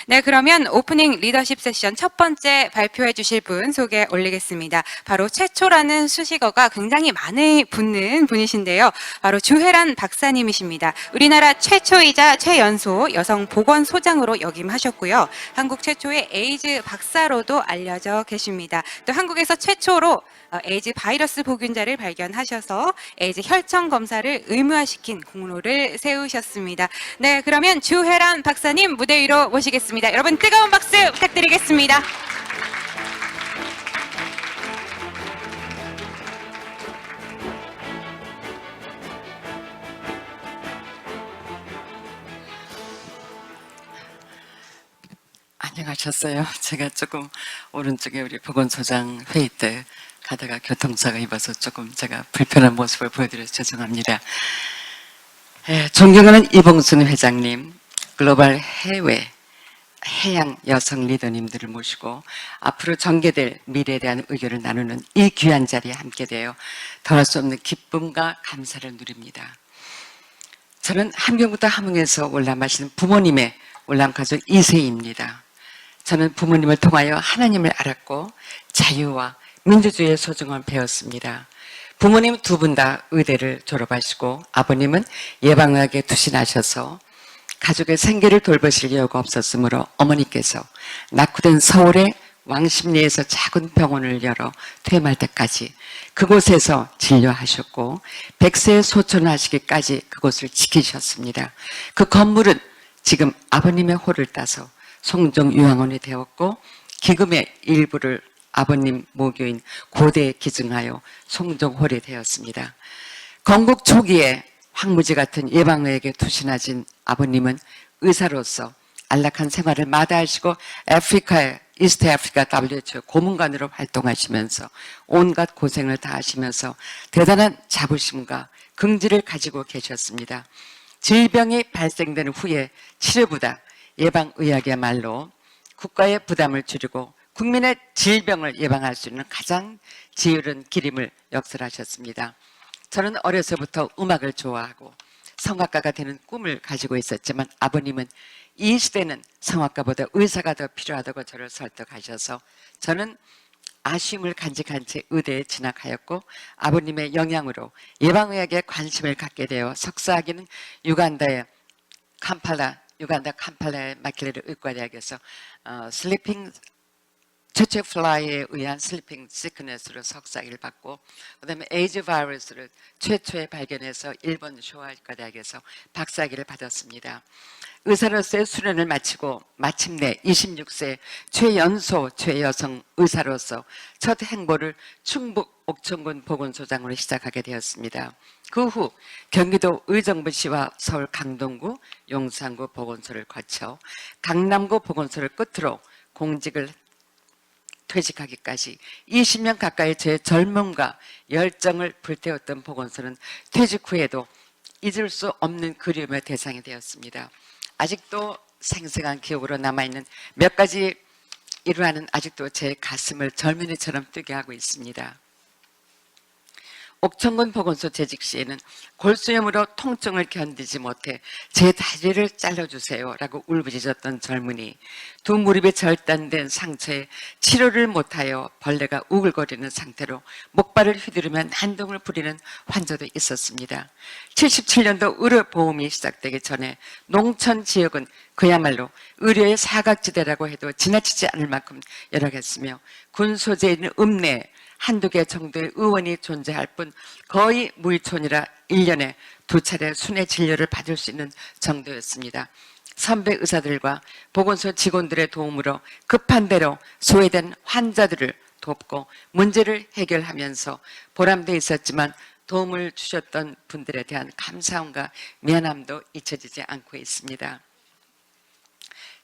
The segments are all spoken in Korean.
네, 그러면 오프닝 리더십 세션 첫 번째 발표해 주실 분 소개 올리겠습니다. 바로 최초라는 수식어가 굉장히 많이 붙는 분이신데요. 바로 주혜란 박사님이십니다. 우리나라 최초이자 최연소 여성 보건소장으로 역임하셨고요. 한국 최초의 에이즈 박사로도 알려져 계십니다. 또 한국에서 최초로 에이즈 바이러스 보균자를 발견하셔서 에이즈 혈청 검사를 의무화시킨 공로를 세우셨습니다. 네, 그러면 주혜란 박사님 무대 위로 모시겠습니다. 여러분 뜨거운 박수 부탁드리겠습니다. 안녕하셨어요. 제가 조금 오른쪽에 우리 보건소장 회의 때 가다가 교통사고 입어서 조금 제가 불편한 모습을 보여드려서 죄송합니다. 존경하는 이봉순 회장님, 글로벌 해외 해양 여성 리더님들을 모시고 앞으로 전개될 미래에 대한 의견을 나누는 이 귀한 자리에 함께 되어 더할 수 없는 기쁨과 감사를 누립니다. 저는 함경부터 함흥에서 올라 마시는 부모님의 올람가족 2세입니다. 저는 부모님을 통하여 하나님을 알았고 자유와 민주주의의 소중함을 배웠습니다. 부모님 두 분 다 의대를 졸업하시고 아버님은 예방의학에 투신하셔서 가족의 생계를 돌보실 여유가 없었으므로 어머니께서 낙후된 서울의 왕십리에서 작은 병원을 열어 퇴임할 때까지 그곳에서 진료하셨고 100세에 소천하시기까지 그곳을 지키셨습니다. 그 건물은 지금 아버님의 호를 따서 송정요양원이 되었고 기금의 일부를 아버님 모교인 고대에 기증하여 송정홀이 되었습니다. 건국 초기에 황무지 같은 예방의학에 투신하신 아버님은 의사로서 안락한 생활을 마다하시고 아프리카의 이스트 아프리카 WHO 고문관으로 활동하시면서 온갖 고생을 다하시면서 대단한 자부심과 긍지를 가지고 계셨습니다. 질병이 발생된 후에 치료보다 예방의학이야말로 국가의 부담을 줄이고 국민의 질병을 예방할 수 있는 가장 지혜로운 길임을 역설하셨습니다. 저는 어려서부터 음악을 좋아하고 성악가가 되는 꿈을 가지고 있었지만 아버님은 이 시대는 성악가보다 의사가 더 필요하다고 저를 설득하셔서 저는 아쉬움을 간직한 채 의대에 진학하였고 아버님의 영향으로 예방의학에 관심을 갖게 되어 석사학위는 유간다 캄팔라의 마킬레르 의과대학에서 최초의 플라이에 의한 슬리핑 시크네스로 석사학위를 받고 그다음에 에이즈 바이러스를 최초에 발견해서 일본 쇼아이과 대학에서 박사학위를 받았습니다. 의사로서의 수련을 마치고 마침내 26세 최연소 최여성 의사로서 첫 행보를 충북 옥천군 보건소장으로 시작하게 되었습니다. 그 후 경기도 의정부시와 서울 강동구 용산구 보건소를 거쳐 강남구 보건소를 끝으로 공직을 퇴직하기까지 20년 가까이 제 젊음과 열정을 불태웠던 보건소는 퇴직 후에도 잊을 수 없는 그리움의 대상이 되었습니다. 아직도 생생한 기억으로 남아있는 몇 가지 일화는 아직도 제 가슴을 젊은이처럼 뛰게 하고 있습니다. 옥천군 보건소 재직 시에는 골수염으로 통증을 견디지 못해 제 다리를 잘라주세요 라고 울부짖었던 젊은이, 두 무릎에 절단된 상처에 치료를 못하여 벌레가 우글거리는 상태로 목발을 휘두르며 난동을 부리는 환자도 있었습니다. 77년도 의료보험이 시작되기 전에 농촌 지역은 그야말로 의료의 사각지대라고 해도 지나치지 않을 만큼 열악했으며 군 소재에 있는 읍내 한두 개 정도의 의원이 존재할 뿐 거의 무의촌이라 1년에 2차례 순회 진료를 받을 수 있는 정도였습니다. 선배 의사들과 보건소 직원들의 도움으로 급한 대로 소외된 환자들을 돕고 문제를 해결하면서 보람도 있었지만 도움을 주셨던 분들에 대한 감사함과 미안함도 잊혀지지 않고 있습니다.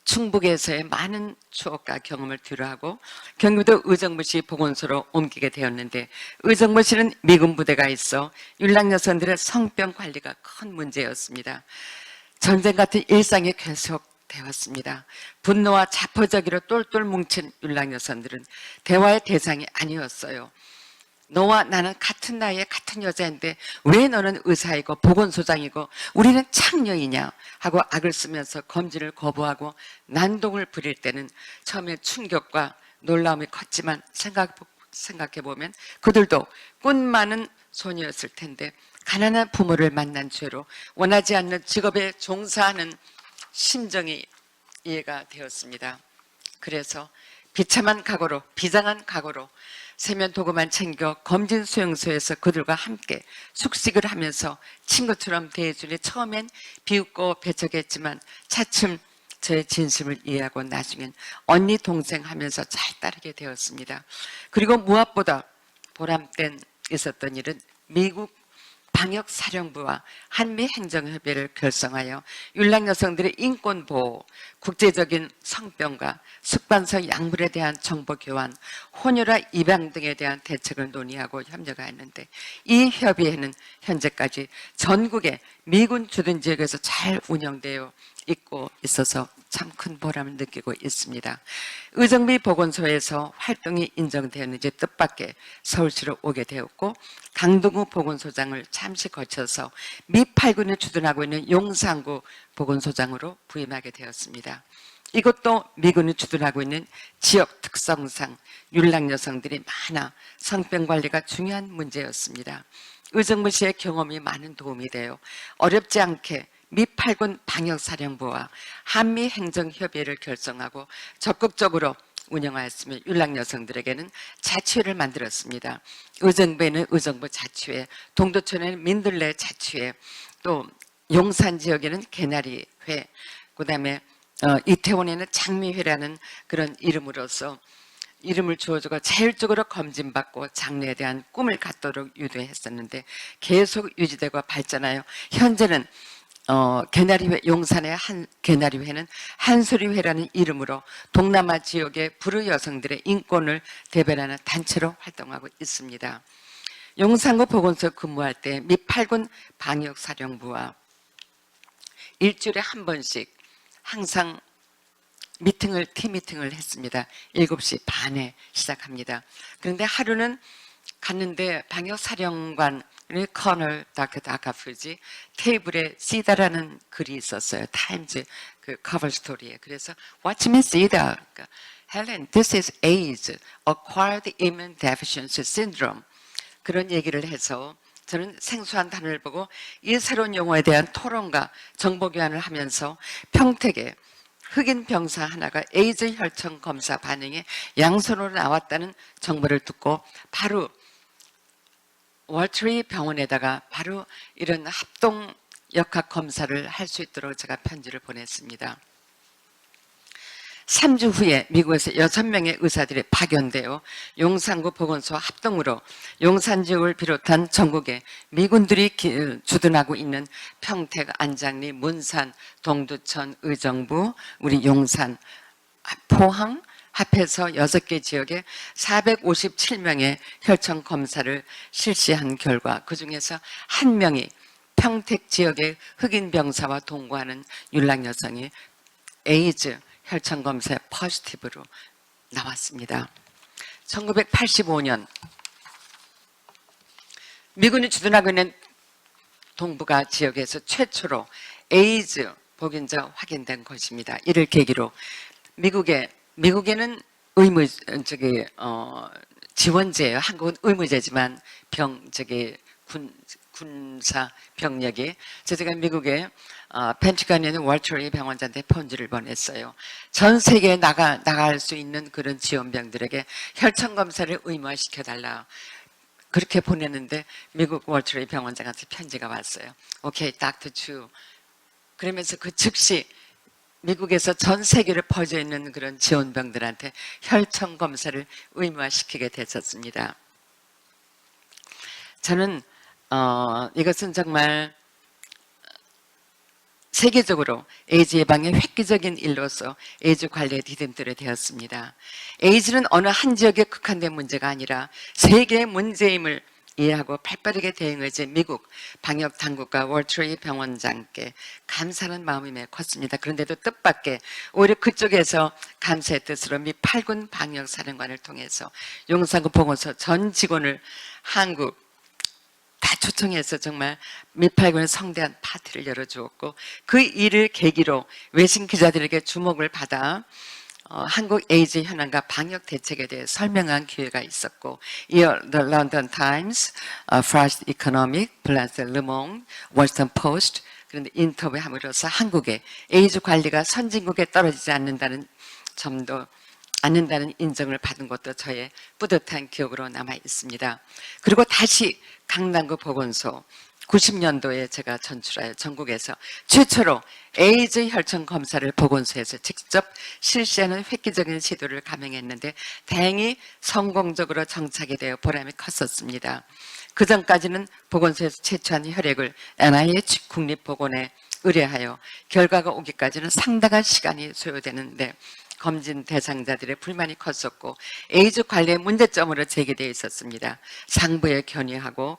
충북에서의 많은 추억과 경험을 뒤로하고 경기도 의정부시 보건소로 옮기게 되었는데 의정부시는 미군 부대가 있어 율락 여성들의 성병 관리가 큰 문제였습니다. 전쟁 같은 일상이 계속되었습니다. 분노와 자포자기로 똘똘 뭉친 율락 여성들은 대화의 대상이 아니었어요. 너와 나는 같은 나이에 같은 여자인데 왜 너는 의사이고 보건소장이고 우리는 창녀이냐 하고 악을 쓰면서 검진을 거부하고 난동을 부릴 때는 처음에 충격과 놀라움이 컸지만 생각해보면 그들도 꿈 많은 소녀였을 텐데 가난한 부모를 만난 죄로 원하지 않는 직업에 종사하는 심정이 이해가 되었습니다. 그래서 비참한 각오로 비장한 각오로 세면 도구만 챙겨 검진 수용소에서 그들과 함께 숙식을 하면서 친구처럼 대해주니 처음엔 비웃고 배척했지만 차츰 저의 진심을 이해하고 나중엔 언니 동생 하면서 잘 따르게 되었습니다. 그리고 무엇보다 보람된 있었던 일은 미국 방역사령부와 한미행정협의를 결성하여 율락 여성들의 인권보호, 국제적인 성병과 숙반서 약물에 대한 정보 교환, 혼혈화 입양 등에 대한 대책을 논의하고 협력하였는데 이 협의회는 현재까지 전국의 미군 주둔 지역에서 잘 운영되어 있고 있어서 참 큰 보람을 느끼고 있습니다. 의정비 보건소에서 활동이 인정되었는지 뜻밖의 서울시로 오게 되었고 강동구 보건소장을 잠시 거쳐서 미 8군에 주둔하고 있는 용산구 보건소장으로 부임하게 되었습니다. 이것도 미군이 주둔하고 있는 지역 특성상 율락 여성들이 많아 성병 관리가 중요한 문제였습니다. 의정부시의 경험이 많은 도움이 되어 어렵지 않게 미 8군 방역사령부와 한미행정협의회를 결성하고 적극적으로 운영하였으며 율락 여성들에게는 자치회를 만들었습니다. 의정부에는 의정부 자치회, 동두천에는 민들레 자치회, 또 용산 지역에는 개나리회, 그다음에 이태원에는 장미회라는 그런 이름으로서 이름을 주어주고 자율적으로 검진받고 장래에 대한 꿈을 갖도록 유도했었는데 계속 유지되고 발전하여 현재는 개나리회, 용산의 개나리회는 한소리회라는 이름으로 동남아 지역의 불우 여성들의 인권을 대변하는 단체로 활동하고 있습니다. 용산구 보건소에 근무할 때 미 8군 방역사령부와 일주일에 한 번씩 항상 팀 미팅을 했습니다. 7시 반에 시작합니다. 그런데 하루는 갔는데 방역사령관 커널 다카프지 테이블에 시다라는 글이 있었어요. 타임즈 그 커버 스토리에. 그래서 What you mean 시다? 그러니까, Helen, this is AIDS, Acquired Immune Deficiency Syndrome. 그런 얘기를 해서 저는 생소한 단어를 보고 이 새로운 용어에 대한 토론과 정보 교환을 하면서 평택에 흑인 병사 하나가 에이즈 혈청 검사 반응에 양손으로 나왔다는 정보를 듣고 바로 월트리 병원에다가 바로 이런 합동 역학 검사를 할 수 있도록 제가 편지를 보냈습니다. 3주 후에 미국에서 6명의 의사들이 파견되어 용산구 보건소 합동으로 용산 지역을 비롯한 전국에 미군들이 주둔하고 있는 평택, 안장리, 문산, 동두천, 의정부, 우리 용산, 포항 합해서 6개 지역에 457명의 혈청 검사를 실시한 결과 그중에서 1명이 평택 지역의 흑인 병사와 동거하는 율락 여성이 에이즈 혈청 검사에 포지티브로 나왔습니다. 1985년 미군이 주둔하고 있는 동북아 지역에서 최초로 에이즈 보균자 확인된 것입니다. 이를 계기로 미국에는 지원제예요. 한국은 의무제지만 군사 병력이 제가 미국에 펜티건에 있는 월트리 병원장한테 편지를 보냈어요. 전 세계에 나갈 수 있는 그런 지원병들에게 혈청 검사를 의무화시켜달라. 그렇게 보냈는데 미국 월트리 병원장한테 편지가 왔어요. 오케이, 닥터 주. 그러면서 그 즉시 미국에서 전 세계를 퍼져 있는 그런 지원병들한테 혈청 검사를 의무화시키게 됐었습니다. 저는 이것은 정말 세계적으로 에이즈 예방의 획기적인 일로서 에이즈 관리에 디딤돌이 되었습니다. 에이즈는 어느 한 지역에 국한된 문제가 아니라 세계의 문제임을 이해하고 발빠르게 대응해준 미국 방역 당국과 월트리 병원장께 감사하는 마음이 매우 컸습니다. 그런데도 뜻밖의 오히려 그쪽에서 감사의 뜻으로 미 8군 방역 사령관을 통해서 용산구 보건소 전 직원을 한국 다 초청해서 정말 미8군의 성대한 파티를 열어주었고, 그 일을 계기로 외신 기자들에게 주목을 받아 한국 에이즈 현황과 방역 대책에 대해 설명한 기회가 있었고, 이어 The London Times, French Economic, 플란스 르몽, 워싱턴 포스트, 그런데 인터뷰함으로써 한국의 에이즈 관리가 선진국에 떨어지지 않는다는 점도 않는다는 인정을 받은 것도 저의 뿌듯한 기억으로 남아 있습니다. 그리고 다시 강남구 보건소 90년도에 제가 전출하여 전국에서 최초로 에이즈 혈청 검사를 보건소에서 직접 실시하는 획기적인 시도를 감행했는데 다행히 성공적으로 정착이 되어 보람이 컸었습니다. 그 전까지는 보건소에서 채취한 혈액을 NIH 국립보건에 의뢰하여 결과가 오기까지는 상당한 시간이 소요되는데 검진 대상자들의 불만이 컸었고 에이즈 관리의 문제점으로 제기되어 있었습니다. 상부에 건의하고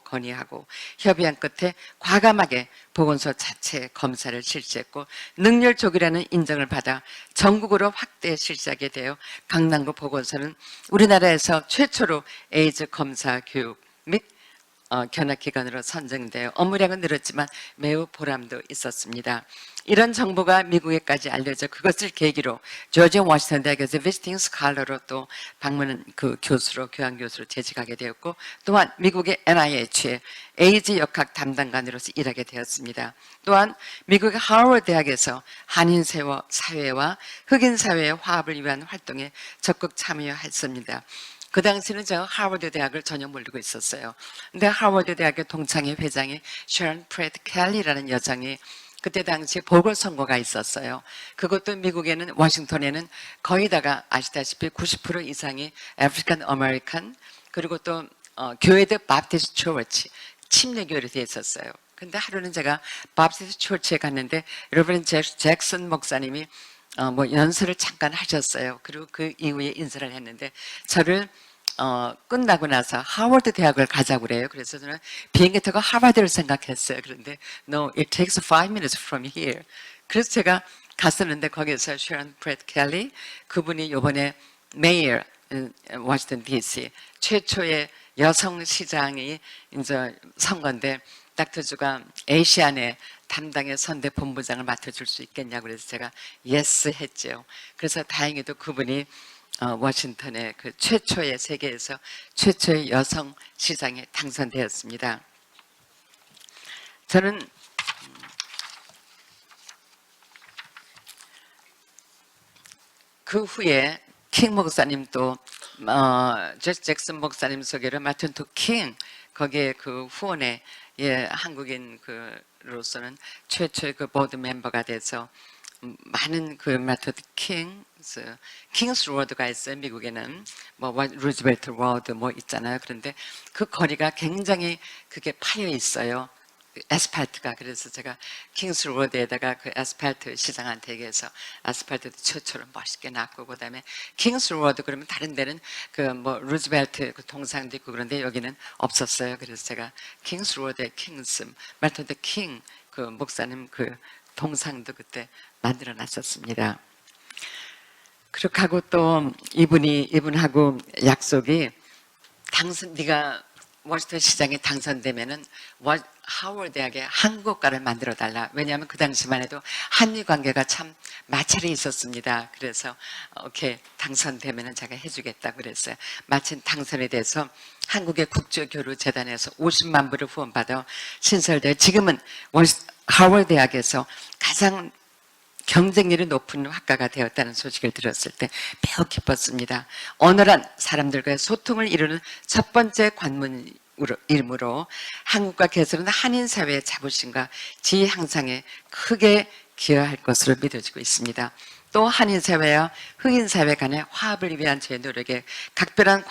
협의한 끝에 과감하게 보건소 자체 검사를 실시했고 능률족이라는 인정을 받아 전국으로 확대 실시하게 되어 강남구 보건소는 우리나라에서 최초로 에이즈 검사 교육 및 견학기관으로 선정되어 업무량은 늘었지만 매우 보람도 있었습니다. 이런 정보가 미국에까지 알려져 그것을 계기로 조지 워싱턴 대학에서 비지팅 스칼러로 또 방문 교양 교수로 재직하게 되었고, 또한 미국의 NIH의 에이즈 역학 담당관으로서 일하게 되었습니다. 또한 미국의 하워드 대학에서 한인 사회와 흑인 사회의 화합을 위한 활동에 적극 참여했습니다. 그 당시는 제가 하버드 대학을 전혀 모르고 있었어요. 근데 하버드 대학의 동창회 회장이 셔런 프레드 켈리라는 여성이 그때 당시 보궐선거가 있었어요. 그것도 미국에는, 워싱턴에는 거의 다가 아시다시피 90% 이상이 아프리칸 아메리칸, 그리고 또 교회도 바프티스트 처치, 침례교회로 되어 있었어요. 근데 하루는 제가 바프티스트 처치에 갔는데 여러분 잭슨 목사님이 연설을 잠깐 하셨어요. 그리고 그 이후에 인사를 했는데 저를 끝나고 나서 하버드 대학을 가자고 그래요. 그래서 저는 비행기 타고 하버드를 생각했어요. 그런데 No, it takes 5 minutes from here. 그래서 제가 갔었는데 거기서 셔런 프레드 켈리, 그분이 이번에 메이어 워싱턴 DC 최초의 여성 시장이 이제 선거인데 닥터주가 에이시안의 담당의 선대 본부장을 맡아줄 수 있겠냐고 그래서 제가 예스 했죠. 그래서 다행히도 그분이 워싱턴의 그 최초의 세계에서 최초의 여성 시장에 당선되었습니다. 저는 그 후에 킹 목사님도 잭슨 목사님 소개로 마틴 루 킹 거기에 그 후원에 한국인 그로서는 최초의 그 보드 멤버가 돼서 많은 그 마틴 킹 킹스 로드가 있어요. 미국에는 루즈벨트 로드 있잖아요. 그런데 그 거리가 굉장히 그게 파여 있어요. 아스팔트가. 그래서 제가 킹스 로드에다가 그 아스팔트 시장한테 얘기해서 아스팔트도 최초로 멋있게 놨고, 그다음에 킹스 로드 그러면 다른 데는 루즈벨트 그 동상도 있고 그런데 여기는 없었어요. 그래서 제가 킹스 로드의 킹스 마틴 루터 킹 그 목사님 그 동상도 그때 만들어 놨었습니다. 그렇게 하고 또 이분하고 약속이 네가 워싱턴 시장에 당선되면은 하워드 대학에 한국과를 만들어 달라. 왜냐하면 그 당시만 해도 한미 관계가 참 마찰이 있었습니다. 그래서 오케이 당선되면은 제가 해주겠다 그랬어요. 마침 당선이 돼서 한국의 국제교류재단에서 50만 불을 후원받아 신설되어 지금은 하워드 대학에서 가장 경쟁률이 높은 학과가 되었다는 소식을 들었을 때 매우 기뻤습니다. 어느한 사람들과의 소통을 이루는 첫 번째 관문이므로 한국과 개설은 한인사회의 자부심과 지위 향상에 크게 기여할 것으로 믿어지고 있습니다. 또 한인사회와 흑인사회 간의 화합을 위한 제 노력에 각별한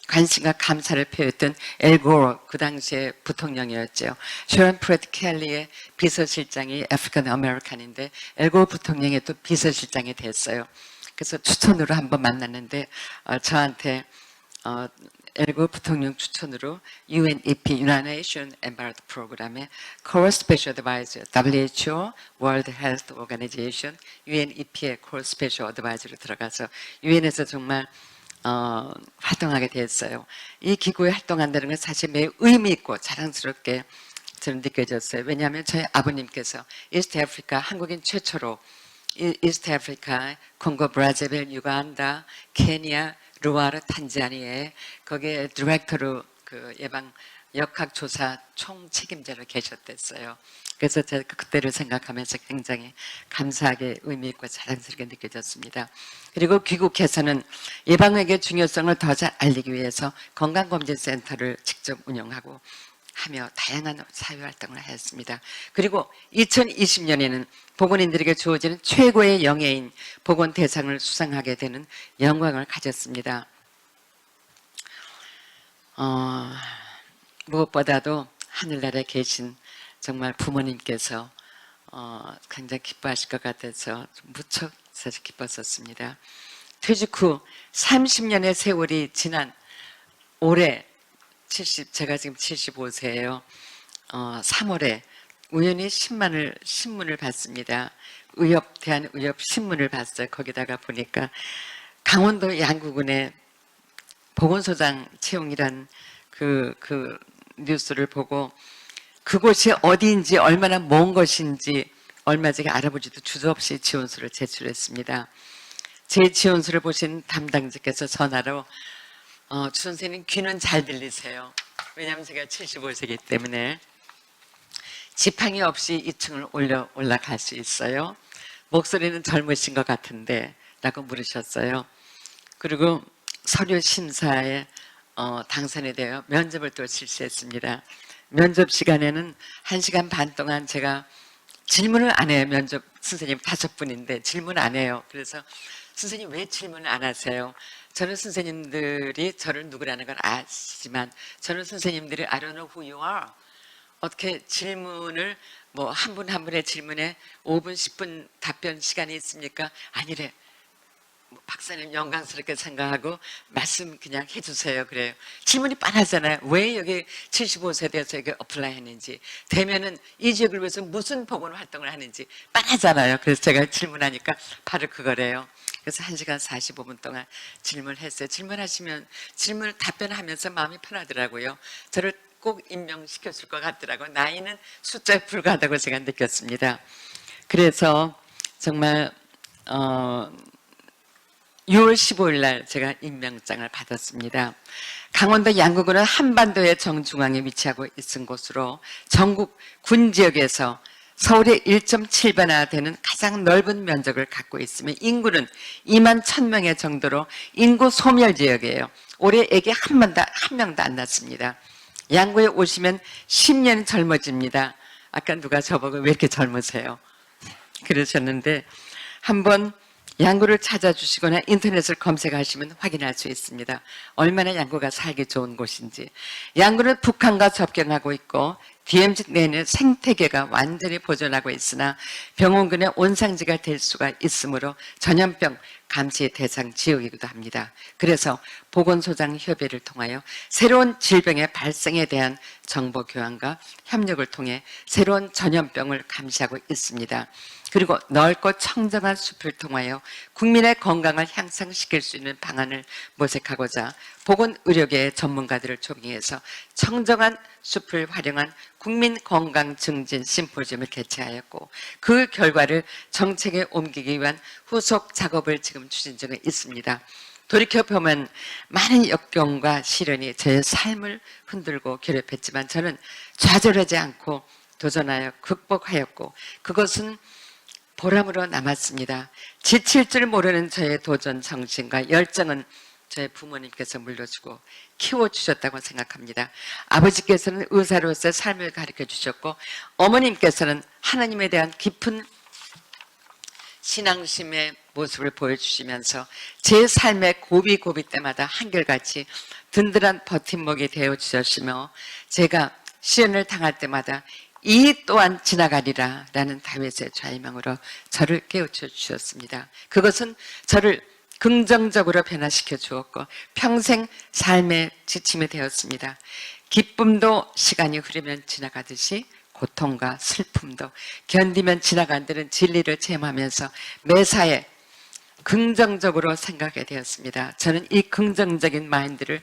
관심과 감사를 표했던 엘고어 그 당시에 부통령이었죠. 셔런 프레드 켈리의 비서실장이 아프리칸 아메리칸인데 엘고어 부통령이 또 비서실장이 됐어요. 그래서 추천으로 한번 만났는데 저한테 엘고 부통령 추천으로 UNEP United Nations Environment 프로그램의 Core Special Advisor, WHO World Health Organization, UNEP의 Core Special Advisor로 들어가서 유엔에서 정말 활동하게 됐어요. 이 기구에 활동한다는 건 사실 매우 의미 있고 자랑스럽게 저는 느껴졌어요. 왜냐하면 저희 아버님께서 이스트 아프리카 한국인 최초로 이스트 아프리카, 콩고, 브라자빌, 유간다, 케냐, 루아르, 탄자니아에 거기에 디렉터로 그 예방 역학조사 총 책임자로 계셨댔어요. 그래서 제가 그때를 생각하면서 굉장히 감사하게 의미 있고 자랑스럽게 느껴졌습니다. 그리고 귀국해서는 예방역의 중요성을 더 잘 알리기 위해서 건강검진센터를 직접 운영하고 하며 다양한 사회활동을 하였습니다. 그리고 2020년에는 보건인들에게 주어지는 최고의 영예인 보건대상을 수상하게 되는 영광을 가졌습니다. 무엇보다도 하늘나라에 계신 정말 부모님께서 굉장히 기뻐하실 것 같아서 무척 사실 기뻤었습니다. 퇴직 후 30년의 세월이 지난 올해 제가 지금 75세예요. 3월에 우연히 신문을 봤습니다. 대한의협 신문을 봤어요. 거기다가 보니까 강원도 양구군의 보건소장 채용이란 그 뉴스를 보고 그곳이 어디인지 얼마나 먼 것인지 얼마 전에 알아보지도 주저없이 지원서를 제출했습니다. 제 지원서를 보신 담당자께서 전화로 주 선생님 귀는 잘 들리세요. 왜냐하면 제가 75세이기 때문에 지팡이 없이 2층을 올라갈 수 있어요. 목소리는 젊으신 것 같은데 라고 물으셨어요. 그리고 서류 심사에 당선이 되어 면접을 또 실시했습니다. 면접 시간에는 1시간 반 동안 제가 질문을 안 해요. 면접 선생님 5분인데 질문 안 해요. 그래서 선생님 왜 질문을 안 하세요? 저는 선생님들이 저를 누구라는 걸 아시지만 저는 선생님들이 I don't know who you are. 어떻게 질문을 뭐 한 분 한 분의 질문에 5분 10분 답변 시간이 있습니까? 아니래. 박사님 영광스럽게 생각하고 말씀 그냥 해주세요. 그래요. 질문이 뻔하잖아요. 왜 여기 75세 돼서 여기 어플라이 했는지, 되면은 이 지역을 위해서 무슨 보건 활동을 하는지 뻔하잖아요. 그래서 제가 질문하니까 바로 그거래요. 그래서 1시간 45분 동안 질문을 했어요. 질문을 답변하면서 마음이 편하더라고요. 저를 꼭 임명시켜줄 것 같더라고요. 나이는 숫자에 불과하다고 제가 느꼈습니다. 그래서 정말 6월 15일 날 제가 임명장을 받았습니다. 강원도 양구군은 한반도의 정중앙에 위치하고 있는 곳으로 전국 군 지역에서 서울의 1.7배나 되는 가장 넓은 면적을 갖고 있으며 인구는 2만 1,000명의 정도로 인구 소멸 지역이에요. 올해 애기 한 명도 안 낳습니다. 양구에 오시면 10년 젊어집니다. 아까 누가 저보고 왜 이렇게 젊으세요? 그러셨는데 한번 양구를 찾아주시거나 인터넷을 검색하시면 확인할 수 있습니다. 얼마나 양구가 살기 좋은 곳인지. 양구는 북한과 접경하고 있고 DMZ 내에는 생태계가 완전히 보존하고 있으나 병원군의 온상지가 될 수가 있으므로 전염병 감시 대상 지역이기도 합니다. 그래서 보건소장 협의를 통하여 새로운 질병의 발생에 대한 정보 교환과 협력을 통해 새로운 전염병을 감시하고 있습니다. 그리고 넓고 청정한 숲을 통하여 국민의 건강을 향상시킬 수 있는 방안을 모색하고자 보건의료계 전문가들을 초빙해서 청정한 숲을 활용한 국민 건강 증진 심포지엄을 개최하였고 그 결과를 정책에 옮기기 위한 후속 작업을 지금 추진 중에 있습니다. 돌이켜보면 많은 역경과 시련이 저의 삶을 흔들고 괴롭혔지만 저는 좌절하지 않고 도전하여 극복하였고 그것은 보람으로 남았습니다. 지칠 줄 모르는 저의 도전 정신과 열정은 저의 부모님께서 물려주고 키워주셨다고 생각합니다. 아버지께서는 의사로서 삶을 가르쳐 주셨고 어머님께서는 하나님에 대한 깊은 신앙심의 모습을 보여주시면서 제 삶의 고비 때마다 한결같이 든든한 버팀목이 되어주셨으며 제가 시련을 당할 때마다 이 또한 지나가리라 라는 다윗의 좌이명으로 저를 깨우쳐 주셨습니다. 그것은 저를 긍정적으로 변화시켜 주었고 평생 삶의 지침이 되었습니다. 기쁨도 시간이 흐르면 지나가듯이 고통과 슬픔도 견디면 지나간다는 진리를 체험하면서 매사에 긍정적으로 생각하게 되었습니다. 저는 이 긍정적인 마인드를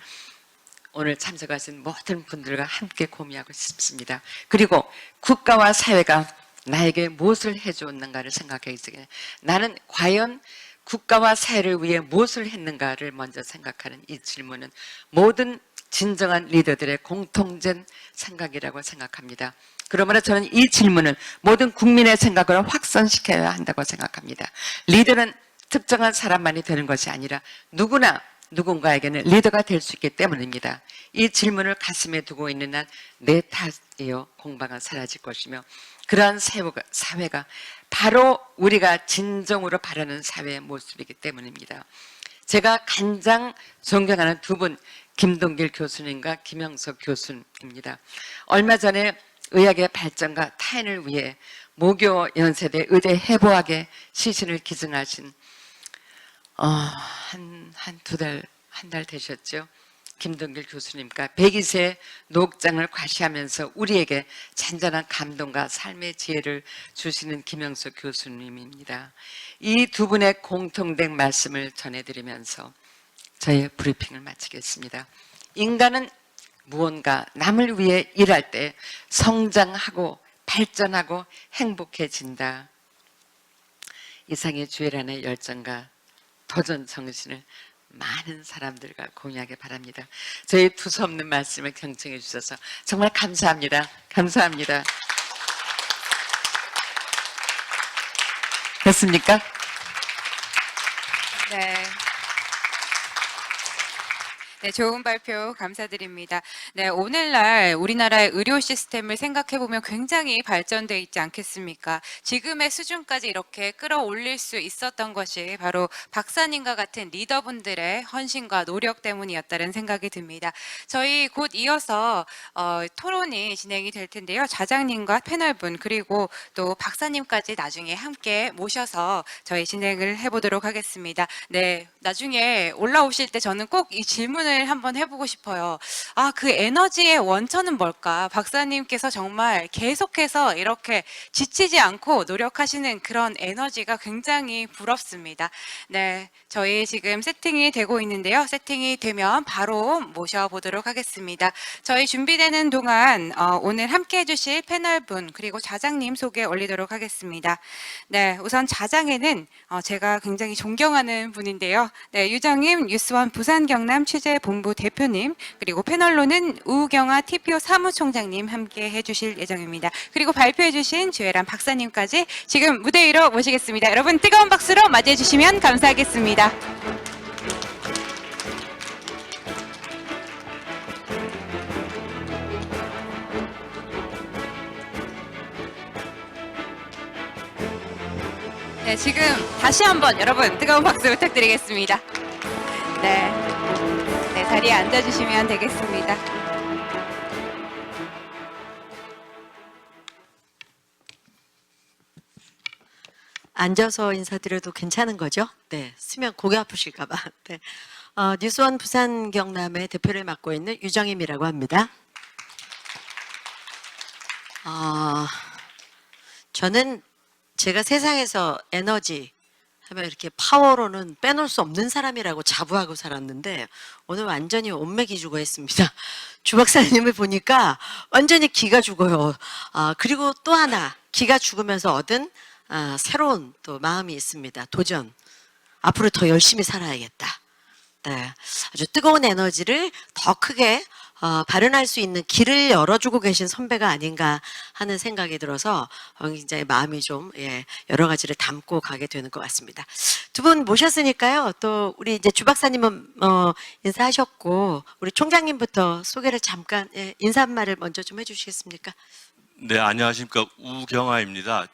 오늘 참석하신 모든 분들과 함께 공유하고 싶습니다. 그리고 국가와 사회가 나에게 무엇을 해주었는가를 생각하기 전에 나는 과연 국가와 사회를 위해 무엇을 했는가를 먼저 생각하는 이 질문은 모든 진정한 리더들의 공통된 생각이라고 생각합니다. 그러므로 저는 이 질문을 모든 국민의 생각으로 확산시켜야 한다고 생각합니다. 리더는 특정한 사람만이 되는 것이 아니라 누구나 누군가에게는 리더가 될 수 있기 때문입니다. 이 질문을 가슴에 두고 있는 한 내 탓이요 공방은 사라질 것이며 그러한 사회가 바로 우리가 진정으로 바라는 사회의 모습이기 때문입니다. 제가 가장 존경하는 두 분, 김동길 교수님과 김영석 교수입니다. 얼마 전에 의학의 발전과 타인을 위해 모교 연세대 의대 해부학의 시신을 기증하신 한 달 되셨죠. 김동길 교수님과 102세 녹장을 과시하면서 우리에게 잔잔한 감동과 삶의 지혜를 주시는 김영석 교수님입니다. 이 두 분의 공통된 말씀을 전해드리면서 저의 브리핑을 마치겠습니다. 인간은 무언가 남을 위해 일할 때 성장하고 발전하고 행복해진다. 이상의 주애란의 열정과 도전 정신을 많은 사람들과 공유하기 바랍니다. 저희 두서없는 말씀을 경청해 주셔서 정말 감사합니다. 감사합니다. 됐습니까? 네. 네, 좋은 발표 감사드립니다. 네, 오늘날 우리나라의 의료 시스템을 생각해보면 굉장히 발전돼 있지 않겠습니까? 지금의 수준까지 이렇게 끌어올릴 수 있었던 것이 바로 박사님과 같은 리더분들의 헌신과 노력 때문이었다는 생각이 듭니다. 저희 곧 이어서 토론이 진행이 될 텐데요. 좌장님과 패널분 그리고 또 박사님까지 나중에 함께 모셔서 저희 진행을 해보도록 하겠습니다. 네, 나중에 올라오실 때 저는 꼭 이 질문을 한번 해보고 싶어요. 아, 그 에너지의 원천은 뭘까? 박사님께서 정말 계속해서 이렇게 지치지 않고 노력하시는 그런 에너지가 굉장히 부럽습니다. 네, 저희 지금 세팅이 되고 있는데요. 세팅이 되면 바로 모셔보도록 하겠습니다. 저희 준비되는 동안 오늘 함께 해주실 패널분 그리고 좌장님 소개 올리도록 하겠습니다. 네, 우선 좌장에는 제가 굉장히 존경하는 분인데요. 네, 유정임 뉴스원 부산 경남 취재본부 대표님 그리고 패널로는 우경아 TPO 사무총장님 함께 해주실 예정입니다. 그리고 발표해주신 주애란 박사님까지 지금 무대 위로 모시겠습니다. 여러분 뜨거운 박수로 맞이해주시면 감사하겠습니다. 네, 지금 다시 한번 여러분 뜨거운 박수 부탁드리겠습니다. 네, 네, 자리에 앉아주시면 되겠습니다. 앉아서 인사드려도 괜찮은 거죠? 네, 쓰면 고개 아프실까봐. 네. 뉴스원 부산 경남의 대표를 맡고 있는 유정임이라고 합니다. 저는 제가 세상에서 에너지 하면 이렇게 파워로는 빼놓을 수 없는 사람이라고 자부하고 살았는데 오늘 완전히 온맥이 죽어 있습니다. 주 박사님을 보니까 완전히 기가 죽어요. 그리고 또 하나 기가 죽으면서 얻은 새로운 또 마음이 있습니다. 도전. 앞으로 더 열심히 살아야겠다. 네, 아주 뜨거운 에너지를 더 크게 발현할 수 있는 길을 열어주고 계신 선배가 아닌가 하는 생각이 들어서 굉장히 마음이 좀 여러 가지를 담고 가게 되는 것 같습니다. 두 분 모셨으니까요. 또 우리 이제 주 박사님은 인사하셨고 우리 총장님부터 소개를 잠깐 인사말을 먼저 좀 해주시겠습니까? 네, 안녕하십니까. 우경아입니다.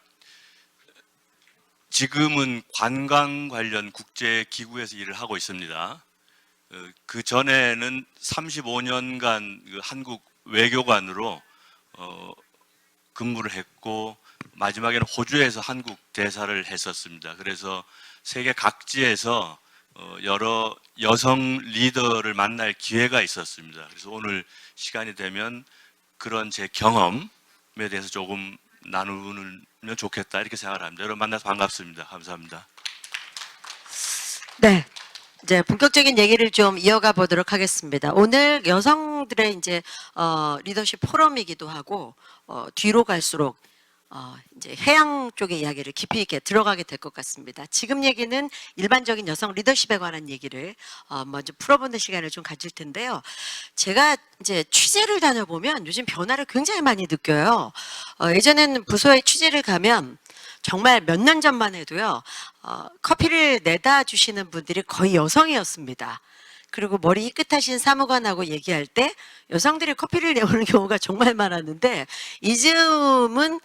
지금은 관광 관련 국제기구에서 일을 하고 있습니다. 그 전에는 35년간 한국 외교관으로 근무를 했고 마지막에는 호주에서 한국 대사를 했었습니다. 그래서 세계 각지에서 여러 여성 리더를 만날 기회가 있었습니다. 그래서 오늘 시간이 되면 그런 제 경험에 대해서 조금 나누면 좋겠다 이렇게 생각을 합니다. 여러분 만나서 반갑습니다. 감사합니다. 네. 이제 본격적인 얘기를 좀 이어가 보도록 하겠습니다. 오늘 여성들의 이제 리더십 포럼이기도 하고 뒤로 갈수록 이제 해양 쪽의 이야기를 깊이 있게 들어가게 될 것 같습니다. 지금 얘기는 일반적인 여성 리더십에 관한 얘기를 먼저 풀어보는 시간을 좀 가질 텐데요. 제가 이제 취재를 다녀보면 요즘 변화를 굉장히 많이 느껴요. 예전에는 부서에 취재를 가면 정말 몇 년 전만 해도요, 커피를 내다 주시는 분들이 거의 여성이었습니다. 그리고 머리 희끗하신 사무관하고 얘기할 때 여성들이 커피를 내오는 경우가 정말 많았는데, 이즘은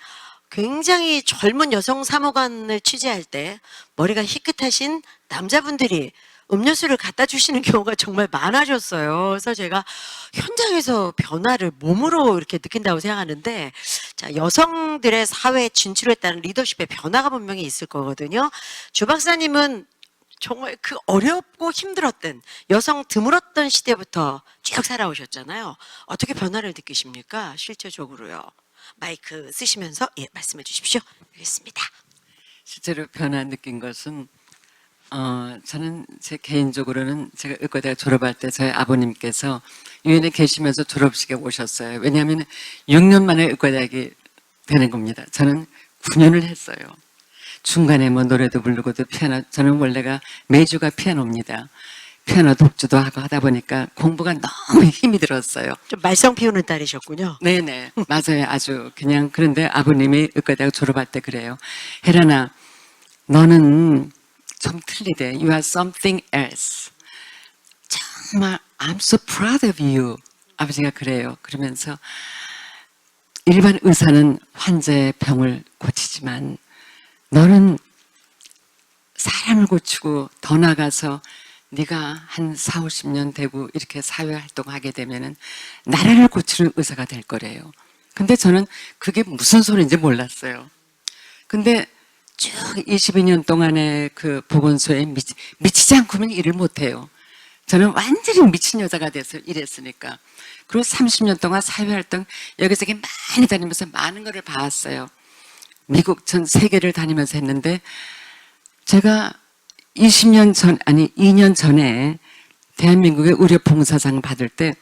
굉장히 젊은 여성 사무관을 취재할 때 머리가 희끗하신 남자분들이 음료수를 갖다 주시는 경우가 정말 많아졌어요. 그래서 제가 현장에서 변화를 몸으로 이렇게 느낀다고 생각하는데, 자, 여성들의 사회에 진출에 따른 리더십의 변화가 분명히 있을 거거든요. 주 박사님은 정말 그 어렵고 힘들었던 여성 드물었던 시대부터 쭉 살아오셨잖아요. 어떻게 변화를 느끼십니까? 실제적으로요. 마이크 쓰시면서 말씀해 주십시오. 알겠습니다. 실제로 변화 느낀 것은 저는 제 개인적으로는 제가 의과대학 졸업할 때 저희 아버님께서 유엔에 계시면서 졸업식에 오셨어요. 왜냐하면 6년 만에 의과대학이 되는 겁니다. 저는 9년을 했어요. 중간에 뭐 노래도 부르고도 피아노, 저는 원래가 메이저가 피아노입니다. 피아노 독주도 하고 하다 보니까 공부가 너무 힘이 들었어요. 좀 말썽 피우는 딸이셨군요. 네네, 맞아요. 아주 그냥. 그런데 아버님이 의과대학 졸업할 때 그래요. 혜란아, 너는 좀 틀리대. You are something else. 정말 I'm so proud of you. 아버지가 그래요. 그러면서 일반 의사는 환자의 병을 고치지만 너는 사람을 고치고 더 나가서 네가 한 4, 50년 되고 이렇게 사회활동하게 되면은 나라를 고치는 의사가 될 거래요. 근데 저는 그게 무슨 소리인지 몰랐어요. 근데 쭉 22년 동안의 그 보건소에 미치지 않고는 일을 못해요. 저는 완전히 미친 여자가 돼서 일했으니까. 그리고 30년 동안 사회활동 여기저기 많이 다니면서 많은 거를 봐왔어요. 미국 전 세계를 다니면서 했는데, 제가 2년 전에 대한민국의 의료 봉사장 받을 때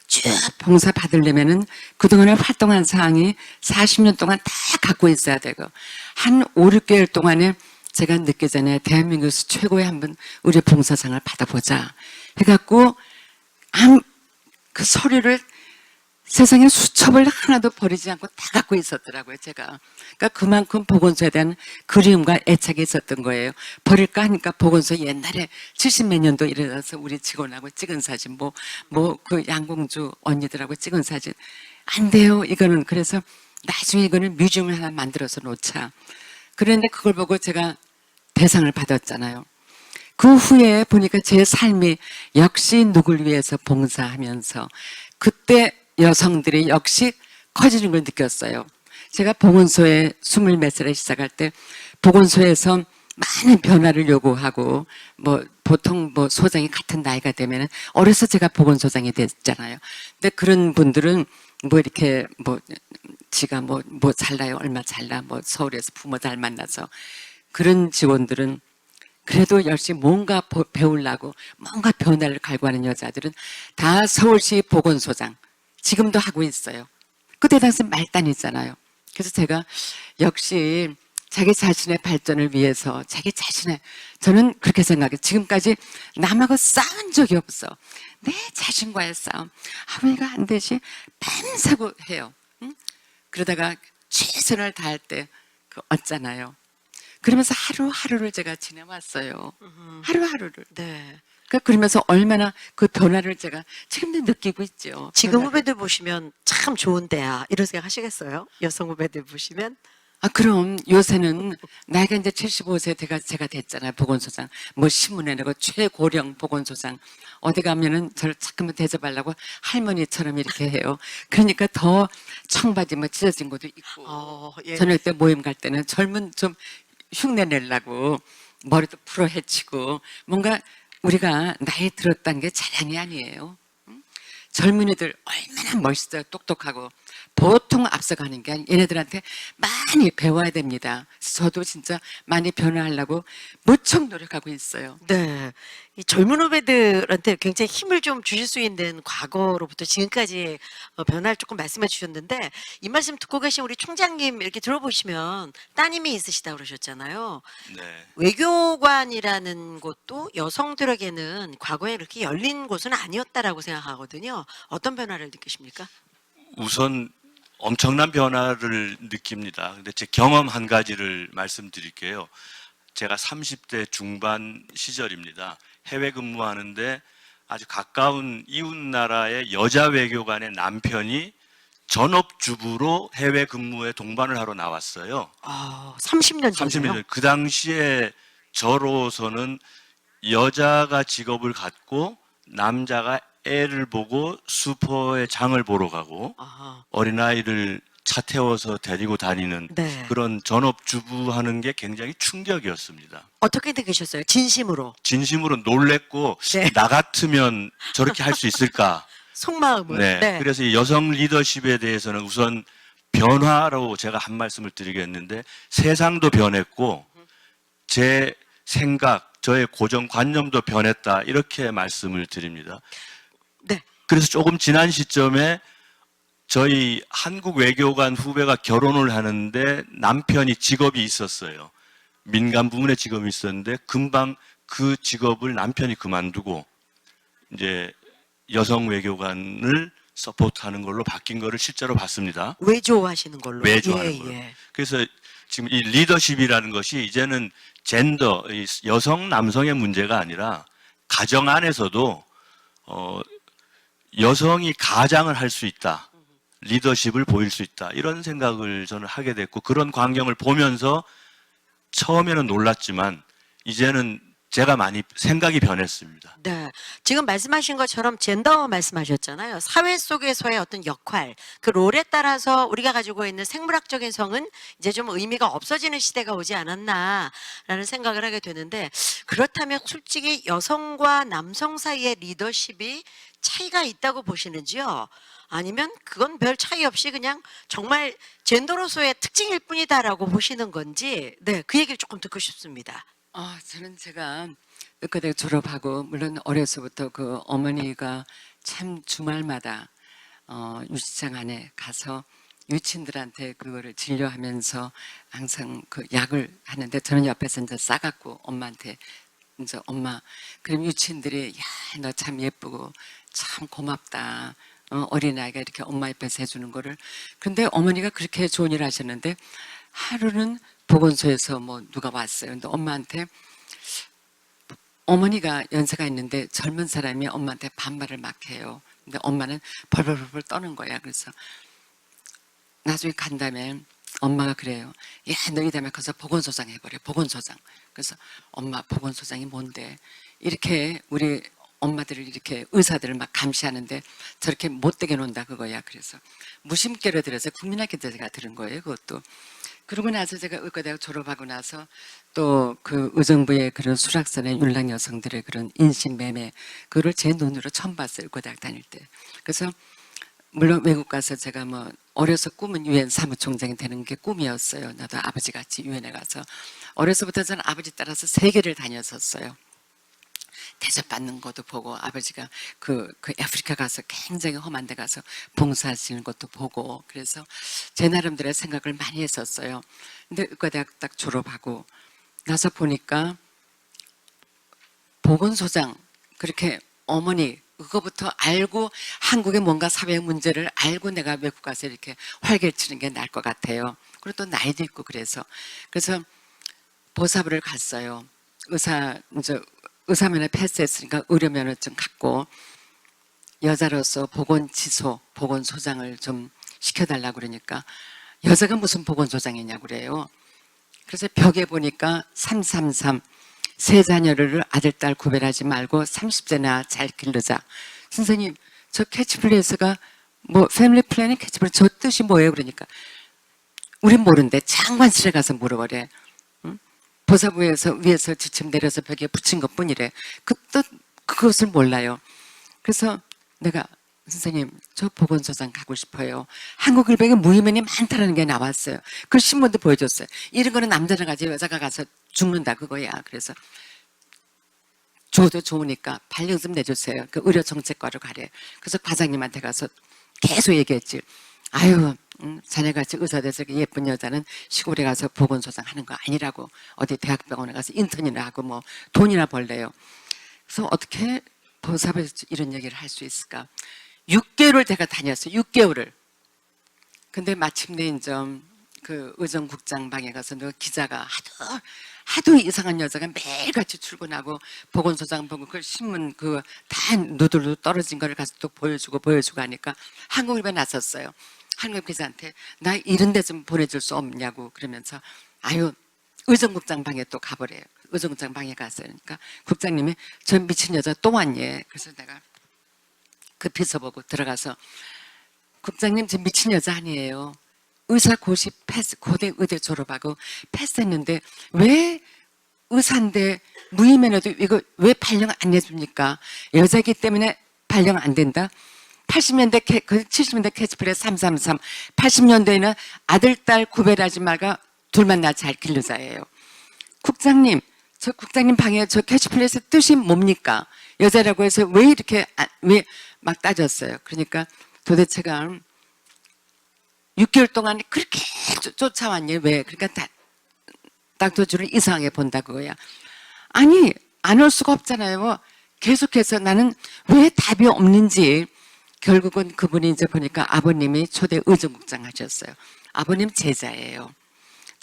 쭉 봉사 받으려면은 그동안에 활동한 사항이 40년 동안 다 갖고 있어야 되고, 한 5, 6개월 동안에 제가 늦기 전에 대한민국에서 최고의 한번 의료 봉사장을 받아보자 해갖고 그 서류를 세상에 수첩을 하나도 버리지 않고 다 갖고 있었더라고요, 제가. 그러니까 그만큼 보건소에 대한 그리움과 애착이 있었던 거예요. 버릴까 하니까 보건소 옛날에 70몇 년도 일어나서 우리 직원하고 찍은 사진, 그 양공주 언니들하고 찍은 사진. 안 돼요, 이거는. 그래서 나중에 이거는 뮤지엄을 하나 만들어서 놓자. 그런데 그걸 보고 제가 대상을 받았잖아요. 그 후에 보니까 제 삶이 역시 누굴 위해서 봉사하면서 그때 여성들이 역시 커지는 걸 느꼈어요. 제가 보건소에 20몇 살에 시작할 때 보건소에서 많은 변화를 요구하고 보통 소장이 같은 나이가 되면 어려서 제가 보건소장이 됐잖아요. 근데 그런 분들은 이렇게 지가 잘나요, 얼마 잘나, 서울에서 부모 잘 만나서 그런 직원들은 그래도 열심히 뭔가 배우려고 뭔가 변화를 갈구하는 여자들은 다 서울시 보건소장 지금도 하고 있어요. 그때 당시 말단이잖아요. 그래서 제가 역시 자기 자신의 발전을 위해서 저는 그렇게 생각해요. 지금까지 남하고 싸운 적이 없어. 내 자신과의 싸움. 왜가 안 되지? 밤새고 해요. 응? 그러다가 최선을 다할 때 얻잖아요. 그러면서 하루하루를 제가 지내왔어요. 하루하루를. 네. 그러면서 얼마나 그 변화를 제가 지금도 느끼고 있죠. 지금 변화를. 후배들 보시면 참 좋은데야 이런 생각 하시겠어요? 여성 후배들 보시면? 그럼 요새는 나이가 이제 75세 제가 됐잖아요. 보건소장. 신문에 내고 최고령 보건소장. 어디 가면은 저를 자꾸만 대접하려고 할머니처럼 이렇게 해요. 그러니까 더 청바지 찢어진 것도 있고. 예. 저녁 때 모임 갈 때는 젊은 좀 흉내 내려고 머리도 풀어 헤치고 뭔가 우리가 나이 들었다는 게 자랑이 아니에요. 젊은이들 얼마나 멋있어요. 똑똑하고 보통 앞서가는 게 아니라 얘네들한테 많이 배워야 됩니다. 저도 진짜 많이 변화하려고 무척 노력하고 있어요. 네. 이 젊은 후배들한테 굉장히 힘을 좀 주실 수 있는 과거로부터 지금까지 변화를 조금 말씀해 주셨는데 이 말씀 듣고 계신 우리 총장님 이렇게 들어보시면 따님이 있으시다 그러셨잖아요. 네. 외교관이라는 곳도 여성들에게는 과거에 이렇게 열린 곳은 아니었다라고 생각하거든요. 어떤 변화를 느끼십니까? 우선 엄청난 변화를 느낍니다. 근데 제 경험 한 가지를 말씀드릴게요. 제가 30대 중반 시절입니다. 해외 근무하는데 아주 가까운 이웃 나라의 여자 외교관의 남편이 전업주부로 해외 근무에 동반을 하러 나왔어요. 30년 전이요? 30년 전. 그 당시에 저로서는 여자가 직업을 갖고 남자가 애를 보고 슈퍼에 장을 보러 가고 아하. 어린아이를 차 태워서 데리고 다니는 네. 그런 전업주부 하는 게 굉장히 충격이었습니다. 어떻게 느끼셨어요? 진심으로, 진심으로 놀랬고 네. 나 같으면 저렇게 할 수 있을까? 속마음을. 네. 그래서 이 여성 리더십에 대해서는 우선 변화로 제가 한 말씀을 드리겠는데 세상도 변했고 제 생각, 저의 고정관념도 변했다 이렇게 말씀을 드립니다. 네. 그래서 조금 지난 시점에 저희 한국 외교관 후배가 결혼을 하는데 남편이 직업이 있었어요. 민간 부문의 직업이 있었는데 금방 그 직업을 남편이 그만두고 이제 여성 외교관을 서포트하는 걸로 바뀐 거를 실제로 봤습니다. 외조하시는 걸로. 외조하는 걸로. 그래서 지금 이 리더십이라는 것이 이제는 젠더, 이 여성 남성의 문제가 아니라 가정 안에서도 여성이 가장을 할 수 있다. 리더십을 보일 수 있다. 이런 생각을 저는 하게 됐고 그런 광경을 보면서 처음에는 놀랐지만 이제는 제가 많이 생각이 변했습니다. 네. 지금 말씀하신 것처럼 젠더 말씀하셨잖아요. 사회 속에서의 어떤 역할, 그 롤에 따라서 우리가 가지고 있는 생물학적인 성은 이제 좀 의미가 없어지는 시대가 오지 않았나라는 생각을 하게 되는데 그렇다면 솔직히 여성과 남성 사이의 리더십이 차이가 있다고 보시는지요? 아니면 그건 별 차이 없이 그냥 정말 젠더로서의 특징일 뿐이다라고 보시는 건지 네, 그 얘기를 조금 듣고 싶습니다. 저는 제가 의과대학 졸업하고 물론 어려서부터 그 어머니가 참 주말마다 유치장 안에 가서 유치인들한테 그거를 진료하면서 항상 그 약을 하는데 저는 옆에서 이제 싸갖고 엄마한테 이제 엄마 그럼 유치인들이 야 너 참 예쁘고 참 고맙다. 어린아이가 이렇게 엄마 옆에서 해주는 거를. 근데 어머니가 그렇게 좋은 일 하셨는데 하루는 보건소에서 뭐 누가 왔어요. 근데 엄마한테 어머니가 연세가 있는데 젊은 사람이 엄마한테 반말을 막 해요. 근데 엄마는 벌벌벌 떠는 거야. 그래서 나중에 간다면 엄마가 그래요. 야, 너 이 다음에 가서 보건소장 해버려. 보건소장. 그래서 엄마 보건소장이 뭔데? 이렇게 우리 엄마들을 이렇게 의사들을 막 감시하는데 저렇게 못되게 논다 그거야. 그래서 무심결에 들어서 국민학교 때 제가 들은 거예요. 그것도. 그러고 나서 제가 의과대학 졸업하고 나서 또 그 의정부의 그런 수락산의 율랑 여성들의 그런 인신매매 그거를 제 눈으로 처음 봤어요. 의과대학 다닐 때. 그래서 물론 외국 가서 제가 뭐 어려서 꿈은 유엔 사무총장이 되는 게 꿈이었어요. 나도 아버지 같이 유엔에 가서 어려서부터 저는 아버지 따라서 세계를 다녔었어요. 대접받는 것도 보고 아버지가 그 아프리카 가서 굉장히 험한 데 가서 봉사하시는 것도 보고 그래서 제 나름대로의 생각을 많이 했었어요. 근데 의과대학 딱 졸업하고 나서 보니까 보건소장 그렇게 어머니 그거부터 알고 한국의 뭔가 사회 문제를 알고 내가 외국 가서 이렇게 활개를 치는 게 나을 것 같아요. 그리고 또 나이도 있고 그래서 보사부를 갔어요. 의사면허 패스했으니까 의료면허증 갖고 여자로서 보건지소, 보건소장을 좀 시켜달라고 그러니까 여자가 무슨 보건소장이냐고 그래요. 그래서 벽에 보니까 333 세 자녀를 아들, 딸 구별하지 말고 30세나 잘 기르자. 선생님, 저 캐치플레이스가 뭐 패밀리 플래닝 캐치플레이스 저 뜻이 뭐예요? 그러니까 우린 모르는데 장관실에 가서 물어보래. 보사부에서 위에서 지침 내려서 벽에 붙인 것뿐이래. 그 또 그것을 몰라요. 그래서 내가 선생님 저 보건소장 가고 싶어요. 한국 일병에 무위면이 많다는 게 나왔어요. 그 신문도 보여줬어요. 이런 거는 남자가 가지 여자가 가서 죽는다 그거야. 그래서 줘도 좋으니까 발령 좀 내주세요. 그 의료정책과로 가래. 그래서 과장님한테 가서 계속 얘기했지. 아유, 자네같이 의사 돼서 예쁜 여자는 시골에 가서 보건소장 하는 거 아니라고. 어디 대학병원에 가서 인턴이나 하고 뭐 돈이나 벌래요. 그래서 어떻게 보사에서 이런 얘기를 할 수 있을까? 6개월을 제가 다녔어요. 6개월을. 근데 마침내 이제 그 의정국장 방에 가서 너 기자가 하도 이상한 여자가 매일같이 출근하고 보건소장 보고 그 신문 그 다 누들누들 떨어진 거를 가서 또 보여주고 하니까 한국일보에 나섰어요. 한국 기자한테 나 이런 데 좀 보내줄 수 없냐고 그러면서 아유 의정국장 방에 또 가버려요. 의정국장 방에 갔어요. 그러니까 국장님이 저 미친 여자 또 왔니? 그래서 내가 그 비서보고 들어가서 국장님 저 미친 여자 아니에요. 의사 고시 패스, 고대 의대 졸업하고 패스했는데 왜 의사인데 무임면허도 이거 왜 발령 안 해줍니까? 여자기 때문에 발령 안 된다? 80년대, 70년대 캐치프레스 333, 80년대에는 아들, 딸 구별하지 말고 둘만 나 잘 길러자예요. 국장님, 저 국장님 방에 저 캐치플레이스 뜻이 뭡니까? 여자라고 해서 왜 이렇게, 왜 막 따졌어요. 그러니까 도대체가 6개월 동안 그렇게 쫓아왔니? 왜? 그러니까 닥터주를 이상하게 본다 그거야. 아니, 안 올 수가 없잖아요. 계속해서 나는 왜 답이 없는지 결국은 그분이 이제 보니까 아버님이 초대 의정국장 하셨어요. 아버님 제자예요.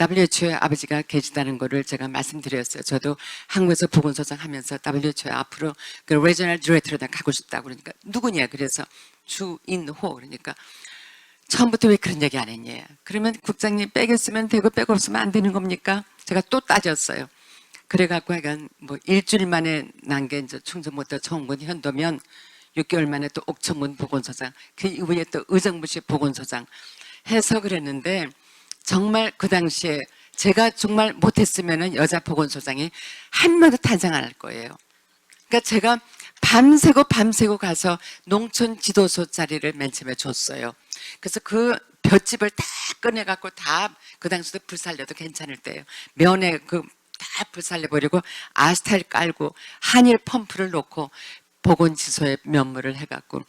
WHO에 아버지가 계시다는 거를 제가 말씀드렸어요. 저도 한국에서 보건소장 하면서 WHO에 앞으로 그 레저널 디렉터로 가고 싶다고 그러니까 누구냐? 그래서 주인호 그러니까 처음부터 왜 그런 얘기 안 했냐? 그러면 국장님 빼겠으면 되고 빼고 없으면 안 되는 겁니까? 제가 또 따졌어요. 그래갖고 약간 뭐 일주일 만에 난 게 이제 충청부터 청군 현도면 6개월 만에 또 옥천군 보건소장 그 이후에 또 의정부시 보건소장 해서 그랬는데 정말 그 당시에 제가 정말 못했으면은 여자 보건소장이 한 명도 탄생 안 할 거예요. 그러니까 제가 밤새고 가서 농촌 지도소 자리를 맨 처음에 줬어요. 그래서 그 볏집을 다 꺼내갖고 다 그 당시도 불살려도 괜찮을 때예요. 면에 그 다 불살려버리고 아스탈 깔고 한일 펌프를 놓고 보건지소에 면무를 해갖고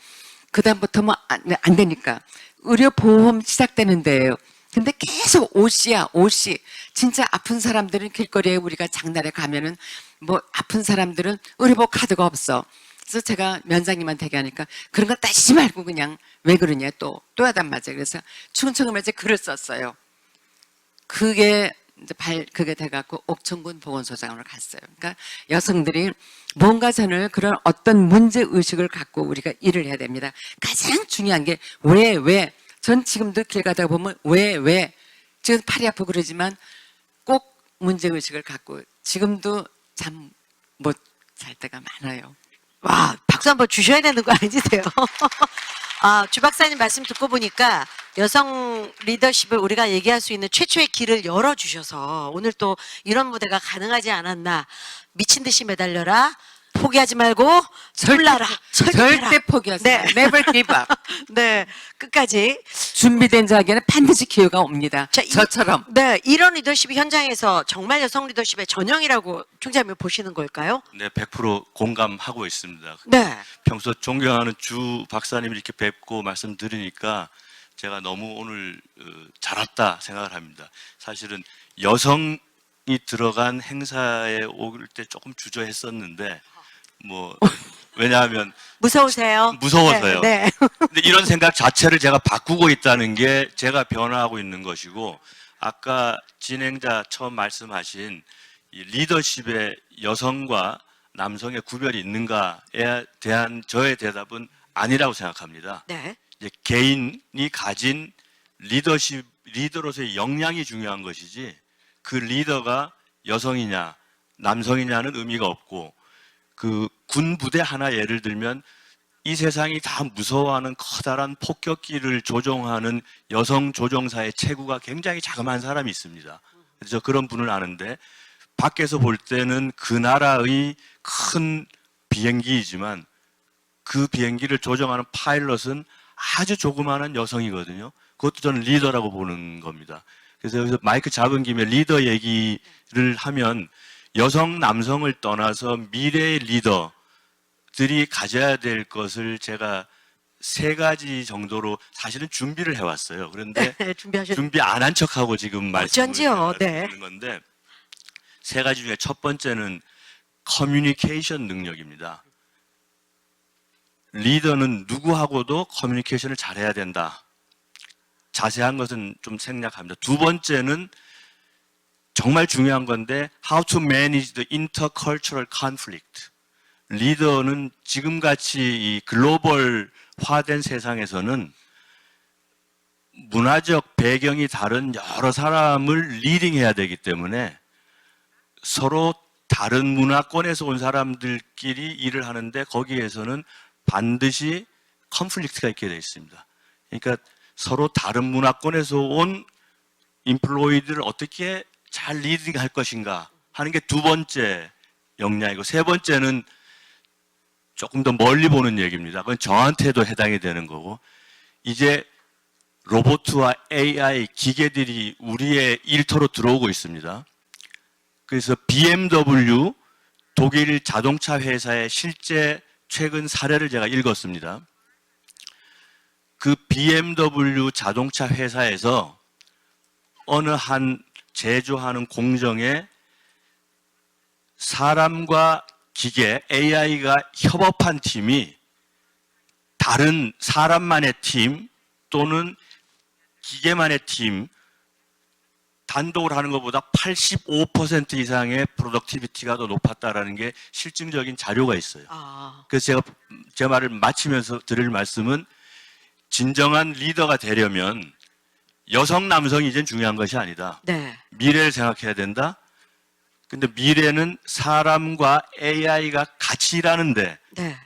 그다음부터 뭐 안 되니까 의료보험 시작되는 데예요. 근데 계속 OC야, OC. 진짜 아픈 사람들은 길거리에 우리가 장날에 가면은 뭐 아픈 사람들은 의료보험 카드가 없어. 그래서 제가 면장님한테 얘기하니까 그런 거 따지지 말고 그냥 왜 그러냐 또 하단 말이야. 그래서 충청음에 이제 글을 썼어요. 그게 이제 그게 돼갖고 옥천군 보건소장으로 갔어요. 그러니까 여성들이 뭔가 저는 그런 어떤 문제 의식을 갖고 우리가 일을 해야 됩니다. 가장 중요한 게 왜? 전 지금도 길 가다가 보면 왜? 지금 팔이 아프고 그러지만 꼭 문제 의식을 갖고 지금도 잠 못 잘 때가 많아요. 와, 박수 한번 주셔야 되는 거 아니세요? 아, 주 박사님 말씀 듣고 보니까 여성 리더십을 우리가 얘기할 수 있는 최초의 길을 열어주셔서 오늘 또 이런 무대가 가능하지 않았나. 미친 듯이 매달려라. 포기하지 말고 졸라라. 절대 포기하지 마. 네. Never give up. 네, 끝까지. 준비된 자에게는 반드시 기회가 옵니다. 자, 저처럼. 네, 이런 리더십이 현장에서 정말 여성 리더십의 전형이라고 총장님이 보시는 걸까요? 네, 100% 공감하고 있습니다. 네. 평소 존경하는 주 박사님 이렇게 뵙고 말씀드리니까 제가 너무 오늘 잘 왔다 생각을 합니다. 사실은 여성이 들어간 행사에 올 때 조금 주저했었는데 뭐 왜냐하면 무서우세요? 무서워서요. 네. 근데 이런 생각 자체를 제가 바꾸고 있다는 게 제가 변화하고 있는 것이고 아까 진행자 처음 말씀하신 이 리더십에 여성과 남성의 구별이 있는가에 대한 저의 대답은 아니라고 생각합니다. 네. 이제 개인이 가진 리더로서의 역량이 중요한 것이지 그 리더가 여성이냐 남성이냐는 의미가 없고 그 군 부대 하나 예를 들면 이 세상이 다 무서워하는 커다란 폭격기를 조종하는 여성 조종사의 체구가 굉장히 자그마한 사람이 있습니다. 그래서 그런 분을 아는데 밖에서 볼 때는 그 나라의 큰 비행기이지만 그 비행기를 조종하는 파일럿은 아주 조그마한 여성이거든요. 그것도 저는 리더라고 보는 겁니다. 그래서 여기서 마이크 잡은 김에 리더 얘기를 하면 여성, 남성을 떠나서 미래의 리더들이 가져야 될 것을 제가 3가지 정도로 사실은 준비를 해왔어요. 그런데 준비 안 한 척하고 지금 말씀을 어쩐지요. 네. 드리는 건데 3가지 중에 첫 번째는 커뮤니케이션 능력입니다. 리더는 누구하고도 커뮤니케이션을 잘해야 된다. 자세한 것은 좀 생략합니다. 두 번째는 정말 중요한 건데 How to manage the intercultural conflict. 리더는 지금같이 이 글로벌화된 세상에서는 문화적 배경이 다른 여러 사람을 리딩해야 되기 때문에 서로 다른 문화권에서 온 사람들끼리 일을 하는데 거기에서는 반드시 컨플릭트가 있게 되어 있습니다. 그러니까 서로 다른 문화권에서 온 인플로이들을 어떻게 잘 리딩할 것인가 하는 게 두 번째 역량이고, 세 번째는 조금 더 멀리 보는 얘기입니다. 그건 저한테도 해당이 되는 거고, 이제 로봇과 AI, 기계들이 우리의 일터로 들어오고 있습니다. 그래서 BMW, 독일 자동차 회사의 실제 최근 사례를 제가 읽었습니다. 그 BMW 자동차 회사에서 어느 한 제조하는 공정에 사람과 기계, AI가 협업한 팀이 다른 사람만의 팀 또는 기계만의 팀 단독으로 하는 것보다 85% 이상의 프로덕티비티가 더 높았다라는 게 실증적인 자료가 있어요. 그래서 제가 제 말을 마치면서 드릴 말씀은, 진정한 리더가 되려면 여성, 남성이 이젠 중요한 것이 아니다. 네. 미래를 생각해야 된다. 근데 미래는 사람과 AI가 같이 일하는데, 네.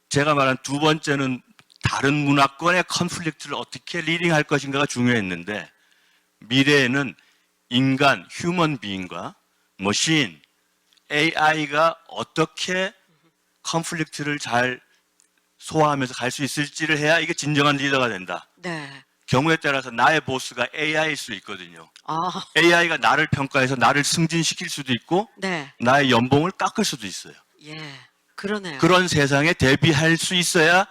제가 제가 말한 두 번째는 다른 문화권의 컨플릭트를 어떻게 리딩할 것인가가 중요했는데, 미래에는 인간, 휴먼 비인과 머신, AI가 어떻게 컨플릭트를 잘 소화하면서 갈 수 있을지를 해야 이게 진정한 리더가 된다. 네. 경우에 따라서 나의 보스가 AI일 수 있거든요. 아, AI가 나를 평가해서 나를 승진시킬 수도 있고 네. 나의 연봉을 깎을 수도 있어요. 예. 그러네요. 그런 세상에 대비할 수 있어야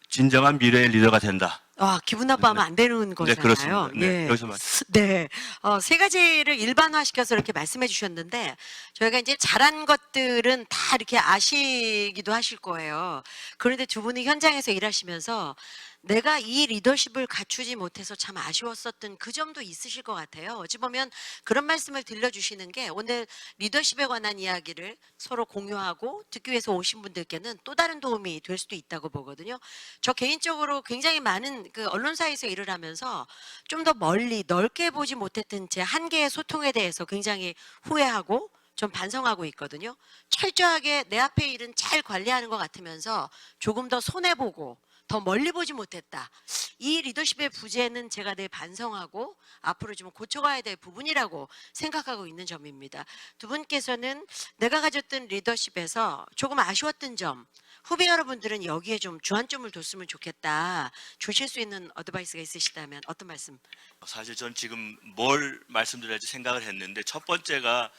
진정한 미래의 리더가 된다. 기분 나빠하면 안 되는 네, 거잖아요. 그렇습니다. 네, 예. 여기서 말. 네. 3가지를 일반화시켜서 이렇게 말씀해 주셨는데, 저희가 이제 잘한 것들은 다 이렇게 아시기도 하실 거예요. 그런데 두 분이 현장에서 일하시면서 내가 이 리더십을 갖추지 못해서 참 아쉬웠었던 그 점도 있으실 것 같아요. 어찌 보면 그런 말씀을 들려주시는 게 오늘 리더십에 관한 이야기를 서로 공유하고 듣기 위해서 오신 분들께는 또 다른 도움이 될 수도 있다고 보거든요. 저 개인적으로 굉장히 많은 그 언론사에서 일을 하면서 좀 더 멀리 넓게 보지 못했던 제 한계의 소통에 대해서 굉장히 후회하고 좀 반성하고 있거든요. 철저하게 내 앞의 일은 잘 관리하는 것 같으면서 조금 더 손해보고 더 멀리 보지 못했다. 이 리더십의 부재는 제가 늘 반성하고 앞으로 좀 고쳐가야 될 부분이라고 생각하고 있는 점입니다. 두 분께서는 내가 가졌던 리더십에서 조금 아쉬웠던 점, 후배 여러분들은 여기에 좀 주안점을 뒀으면 좋겠다, 주실 수 있는 어드바이스가 있으시다면 어떤 말씀? 사실 전 지금 뭘 말씀드려야지 생각을 했는데, 첫 번째가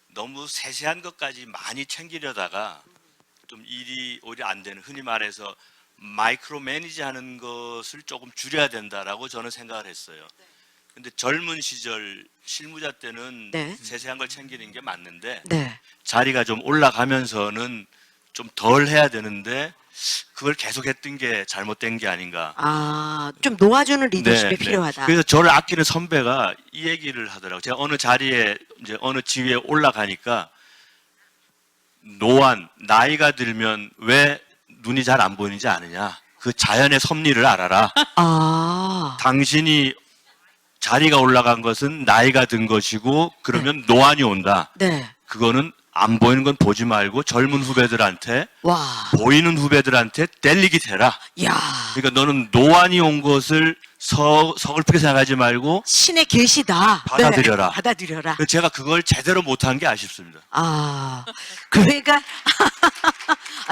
너무 세세한 것까지 많이 챙기려다가 좀 일이 오히려 안 되는, 흔히 말해서 마이크로 매니지 하는 것을 조금 줄여야 된다라고 저는 생각을 했어요. 근데 젊은 시절 실무자 때는 네. 세세한 걸 챙기는 게 맞는데, 네. 자리가 좀 올라가면서는 좀 덜 해야 되는데 그걸 계속 했던 게 잘못된 게 아닌가. 좀 놓아주는 리더십이 네, 네. 필요하다. 그래서 저를 아끼는 선배가 이 얘기를 하더라고요. 제가 어느 자리에, 이제 어느 지위에 올라가니까, 노안, 나이가 들면 왜 눈이 잘 안 보이는지 아느냐. 그 자연의 섭리를 알아라. 당신이 자리가 올라간 것은 나이가 든 것이고, 그러면 노안이 온다. 네. 그거는 안 보이는 건 보지 말고 젊은 후배들한테 와, 보이는 후배들한테 델리깃 해라. 야, 그러니까 너는 노안이 온 것을 서글프게 생각하지 말고 신의 계시다. 받아들여라. 네, 받아들여라. 제가 그걸 제대로 못한 게 아쉽습니다. 아, 그러니까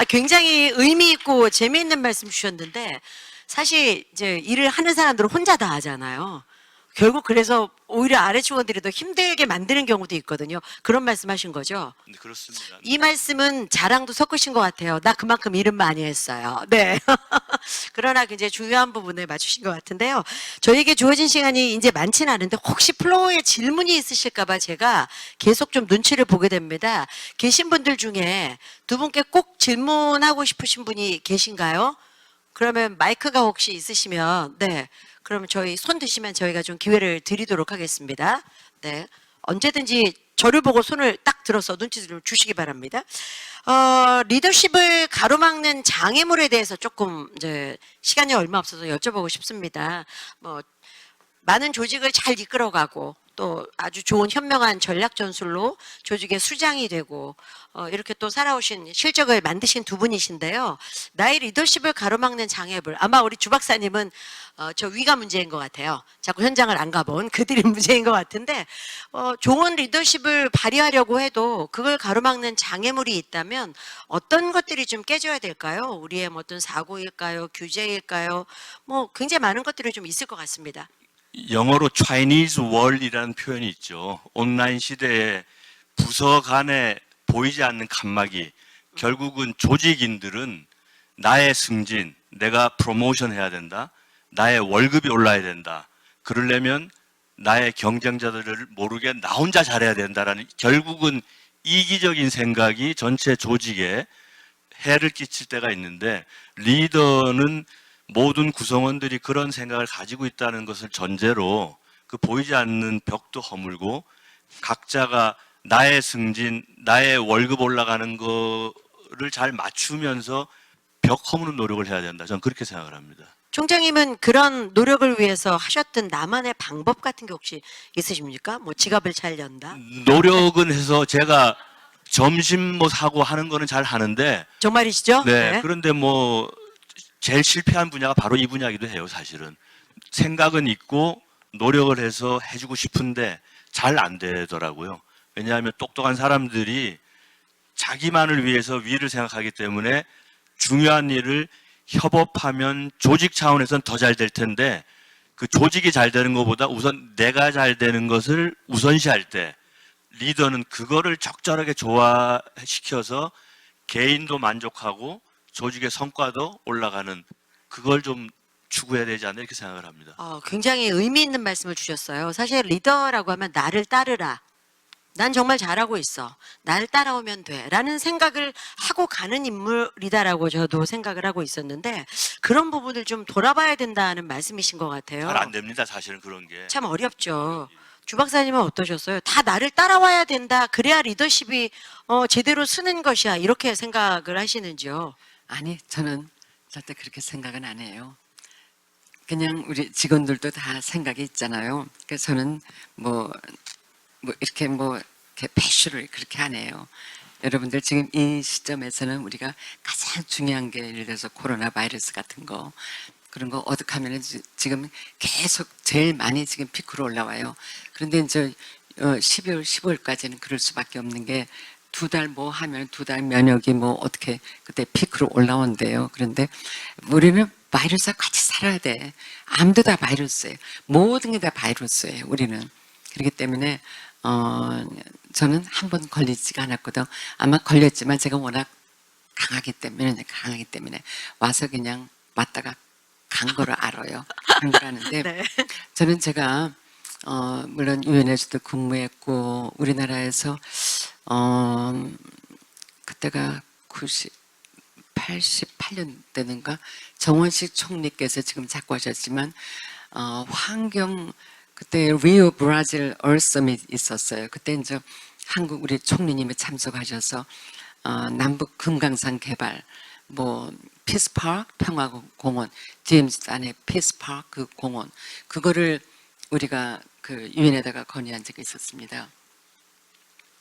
굉장히 의미 있고 재미있는 말씀 주셨는데 사실 이제 일을 하는 사람들은 혼자 다 하잖아요. 결국 그래서 오히려 아래직원들이 더 힘들게 만드는 경우도 있거든요. 그런 말씀하신 거죠? 네, 그렇습니다. 이 말씀은 자랑도 섞으신 것 같아요. 나 그만큼 일은 많이 했어요. 네. 그러나 굉장히 중요한 부분을 맞추신 것 같은데요. 저에게 주어진 시간이 이제 많지는 않은데 혹시 플로어에 질문이 있으실까봐 제가 계속 좀 눈치를 보게 됩니다. 계신 분들 중에 두 분께 꼭 질문하고 싶으신 분이 계신가요? 그러면 마이크가 혹시 있으시면, 네. 그러면 저희 손 드시면 저희가 좀 기회를 드리도록 하겠습니다. 네. 언제든지 저를 보고 손을 딱 들어서 눈치를 주시기 바랍니다. 리더십을 가로막는 장애물에 대해서 조금 이제 시간이 얼마 없어서 여쭤보고 싶습니다. 뭐 많은 조직을 잘 이끌어가고 또 아주 좋은 현명한 전략 전술로 조직의 수장이 되고 이렇게 또 살아오신 실적을 만드신 두 분이신데요. 나의 리더십을 가로막는 장애물. 아마 우리 주 박사님은 저 위가 문제인 것 같아요. 자꾸 현장을 안 가본 그들이 문제인 것 같은데 좋은 리더십을 발휘하려고 해도 그걸 가로막는 장애물이 있다면 어떤 것들이 좀 깨져야 될까요? 우리의 뭐 어떤 사고일까요? 규제일까요? 뭐 굉장히 많은 것들이 좀 있을 것 같습니다. 영어로 Chinese Wall이라는 표현이 있죠. 온라인 시대에 부서 간에 보이지 않는 칸막이, 결국은 조직인들은 나의 승진, 내가 프로모션 해야 된다, 나의 월급이 올라야 된다, 그러려면 나의 경쟁자들을 모르게 나 혼자 잘해야 된다라는 결국은 이기적인 생각이 전체 조직에 해를 끼칠 때가 있는데, 리더는 모든 구성원들이 그런 생각을 가지고 있다는 것을 전제로 그 보이지 않는 벽도 허물고 각자가 나의 승진, 나의 월급 올라가는 거를 잘 맞추면서 벽 허무는 노력을 해야 된다. 저는 그렇게 생각을 합니다. 총장님은 그런 노력을 위해서 하셨던 나만의 방법 같은 게 혹시 있으십니까? 뭐 지갑을 잘 연다? 노력은 해서 제가 점심 뭐 사고 하는 거는 잘 하는데, 정말이시죠? 네, 그런데 뭐 제일 실패한 분야가 바로 이 분야이기도 해요, 사실은. 생각은 있고 노력을 해서 해주고 싶은데 잘 안 되더라고요. 왜냐하면 똑똑한 사람들이 자기만을 위해서 위를 생각하기 때문에 중요한 일을 협업하면 조직 차원에서는 더 잘 될 텐데 그 조직이 잘 되는 것보다 우선 내가 잘 되는 것을 우선시할 때 리더는 그거를 적절하게 조화시켜서 개인도 만족하고 조직의 성과도 올라가는, 그걸 좀 추구해야 되지 않나 이렇게 생각을 합니다. 굉장히 의미 있는 말씀을 주셨어요. 사실 리더라고 하면 나를 따르라. 난 정말 잘하고 있어. 날 따라오면 돼. 라는 생각을 하고 가는 인물이다라고 저도 생각을 하고 있었는데 그런 부분을 좀 돌아봐야 된다는 말씀이신 것 같아요. 잘 안 됩니다, 사실은 그런 게. 참 어렵죠. 주 박사님은 어떠셨어요? 다 나를 따라와야 된다. 그래야 리더십이 제대로 쓰는 것이야. 이렇게 생각을 하시는지요? 아니, 저는 절대 그렇게 생각은 안 해요. 그냥 우리 직원들도 다 생각이 있잖아요. 그래서 저는 이렇게 배슈를 그렇게 안 해요. 여러분들 지금 이 시점에서는 우리가 가장 중요한 게 예를 들어서 코로나 바이러스 같은 거 그런 거 어떡하면 지금 계속 제일 많이 지금 피크로 올라와요. 그런데 이제 12월, 15월까지는 그럴 수밖에 없는 게 두 달 뭐 하면 두 달 면역이 뭐 어떻게 그때 피크로 올라온대요. 그런데 우리는 바이러스와 같이 살아야 돼. 암도 다 바이러스예요. 모든 게 다 바이러스예요. 우리는. 그렇기 때문에 저는 한 번 걸리지가 않았거든. 아마 걸렸지만 제가 워낙 강하기 때문에 와서 그냥 맞다가 간 거를 알아요. 그런 걸 아는데 네. 저는 제가 물론 유엔에서도 근무했고 우리나라에서 그때가 88년대인가 정원식 총리께서 지금 자꾸 하셨지만 환경 그때 리오 브라질 얼서밋 있었어요. 그때 이제 한국 우리 총리님이 참석하셔서 남북 금강산 개발 뭐 피스파크 평화공원 DMZ 안에 피스파크 그 공원 그거를 우리가 그 유엔에다가 건의한 적이 있었습니다.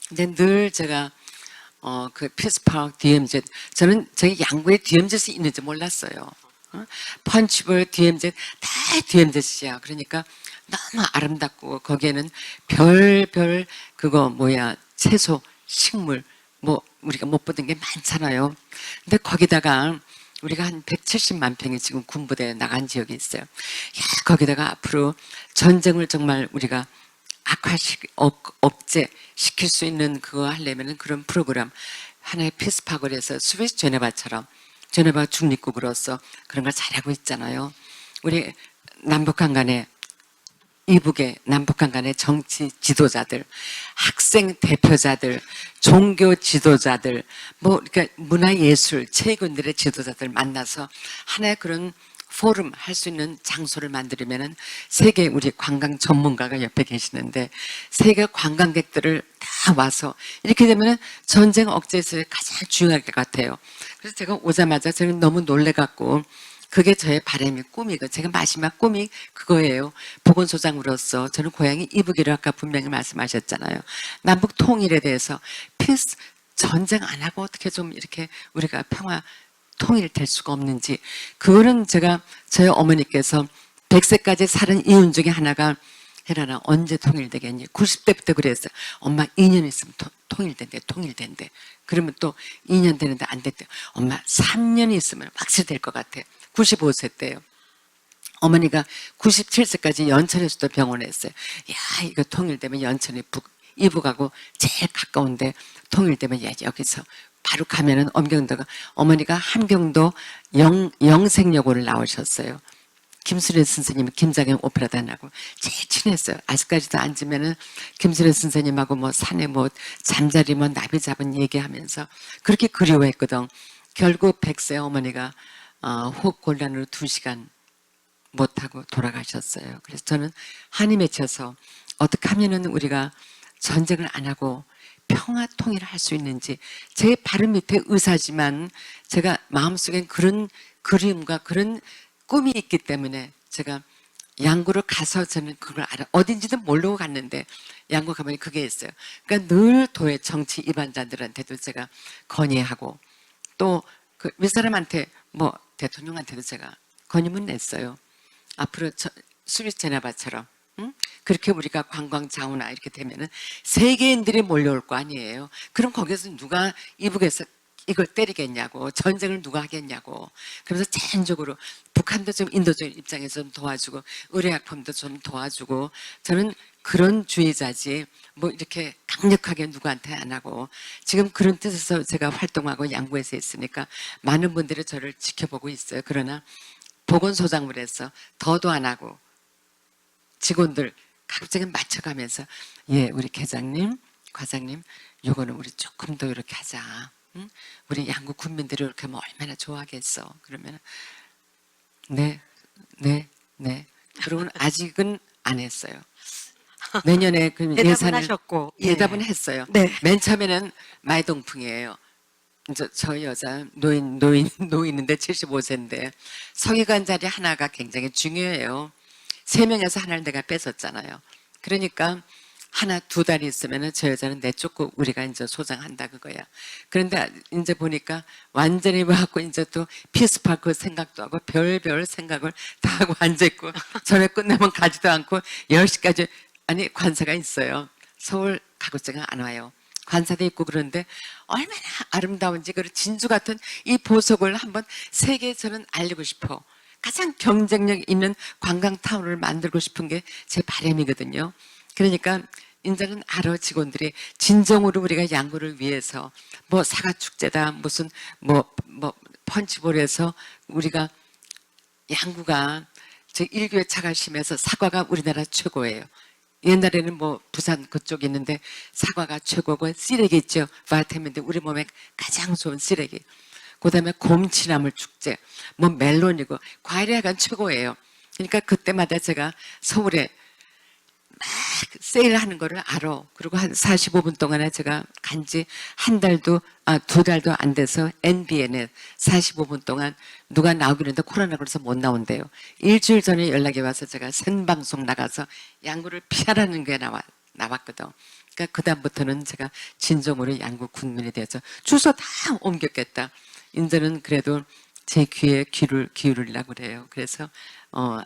근데 늘 제가 그 피스파크 DMZ. 저는 저희 양구에 DMZ이 있는지 몰랐어요. 펀치볼 DMZ 다 DMZ야. 그러니까 너무 아름답고 거기에는 별별 그거 뭐야 채소, 식물 뭐 우리가 못 보던 게 많잖아요. 근데 거기다가 우리가 한 170만 평이 지금 군부대에 나간 지역이 있어요. 야, 거기다가 앞으로 전쟁을 정말 우리가 억제시킬 수 있는 그거 하려면은 그런 프로그램 하나의 피스파크를 해서 스위스 제네바처럼 제네바 중립국으로서 그런 걸 잘하고 있잖아요. 우리 남북한 간에 이북의 남북한 간의 정치 지도자들, 학생 대표자들, 종교 지도자들, 뭐 그러니까 문화예술, 체육인들의 지도자들 만나서 하나의 그런 포럼 할 수 있는 장소를 만들면은 세계 우리 관광 전문가가 옆에 계시는데 세계 관광객들을 다 와서 이렇게 되면은 전쟁 억제에서 가장 중요할 것 같아요. 그래서 제가 오자마자 저는 너무 놀래갖고 그게 저의 바람이 꿈이고 제가 마지막 꿈이 그거예요. 보건소장으로서 저는 고향이 이북이라고 아까 분명히 말씀하셨잖아요. 남북 통일에 대해서 피스 전쟁 안 하고 어떻게 좀 이렇게 우리가 평화 통일될 수가 없는지 그거는 제가 저희 어머니께서 100세까지 살은 이윤 중에 하나가 혜란아 언제 통일되겠니? 90대부터 그랬어요. 엄마 2년 있으면 통일된대. 그러면 또 2년 되는데 안 됐대. 엄마 3년 있으면 확실히 될 것 같아. 95세 때요. 어머니가 97세까지 연천에서도 병원에 했어요. 야 이거 통일되면 연천이 이북하고 제일 가까운데 통일되면 야 여기서 바로 가면은 엄경도가 어머니가 함경도 영생여고를 나오셨어요. 김수련 선생님이 김장현 오페라단하고 제일 친했어요. 아직까지도 앉으면은 김수련 선생님하고 뭐 산에 뭐 잠자리 뭐 나비 잡은 얘기하면서 그렇게 그리워했거든. 결국 100세 어머니가 호흡곤란으로 2시간 못하고 돌아가셨어요. 그래서 저는 한이 맺혀서 어떻게 하면은 우리가 전쟁을 안 하고 평화 통일을 할 수 있는지 제 바로 밑에 의사지만 제가 마음속엔 그런 그림과 그런 꿈이 있기 때문에 제가 양구를 가서 저는 그걸 알아 어딘지도 모르고 갔는데 양구 가면 그게 있어요. 그러니까 늘 도의 정치 이반자들한테도 제가 건의하고 또 그 윗사람한테 뭐 대통령한테도 제가 건의문 냈어요. 앞으로 스위스 제네바처럼 그렇게 우리가 관광 자우나 이렇게 되면은 세계인들이 몰려올 거 아니에요. 그럼 거기서 누가 이북에서 이걸 때리겠냐고 전쟁을 누가 하겠냐고. 그래서 전적으로 북한도 좀 인도적인 입장에서 좀 도와주고 의료약품도 좀 도와주고 저는 그런 주의자지 뭐 이렇게 강력하게 누구한테 안 하고 지금 그런 뜻에서 제가 활동하고 양구에서 있으니까 많은 분들이 저를 지켜보고 있어요. 그러나 보건소장을 해서 더도 안 하고 직원들 각자에 맞춰가면서 예 우리 계장님 과장님 요거는 우리 조금 더 이렇게 하자. 응? 우리 양구 군민들이 이렇게 하면 얼마나 좋아하겠어. 그러면 네. 그러고는 아직은 안 했어요. 내년에 그 대답은 예산을 하셨고 대답은 했어요. 네. 맨 처음에는 마이동풍이에요. 저 여자 노인인데 75세인데 서기관 자리 하나가 굉장히 중요해요. 3명에서 하나를 내가 뺏었잖아요. 그러니까 하나 2달이 있으면은 저 여자는 내쫓고 우리가 이제 소장한다 그거야. 그런데 이제 보니까 완전히 와갖고 이제 또 피스파크 생각도 하고 별별 생각을 다 하고 앉아있고 전에 끝나면 가지도 않고 10시까지 아니 관사가 있어요. 서울 가급적이 안 와요. 관사도 있고 그런데 얼마나 아름다운지 그 진주 같은 이 보석을 한번 세계에 저는 알리고 싶어. 가장 경쟁력 있는 관광타운을 만들고 싶은 게 제 바람이거든요. 그러니까 이제는 알아 직원들이 진정으로 우리가 양구를 위해서 뭐 사과축제다 무슨 뭐 펀치볼에서 우리가 양구가 저 일교의 차가 심해서 사과가 우리나라 최고예요. 옛날에는 뭐 부산 그쪽 있는데 사과가 최고고 쓰레기 있죠. 바이타민데 우리 몸에 가장 좋은 쓰레기. 그다음에 곰치나물 축제, 뭐 멜론이고 과일이 약간 최고예요. 그러니까 그때마다 제가 서울에 막 세일하는 거를 알아. 그리고 한 45분 동안에 제가 간지 2달도 안 돼서 NBN에 45분 동안 누가 나오기로 했는데 코로나 걸려서 못 나온대요. 일주일 전에 연락이 와서 제가 생방송 나가서 양구를 피하라는 게 나왔거든. 그러니까 그다음부터는 제가 진정으로 양구 군민에 대해서 주소 다 옮겼겠다. 이제는 그래도 제 귀에 귀를 기울이려고 그래요. 그래서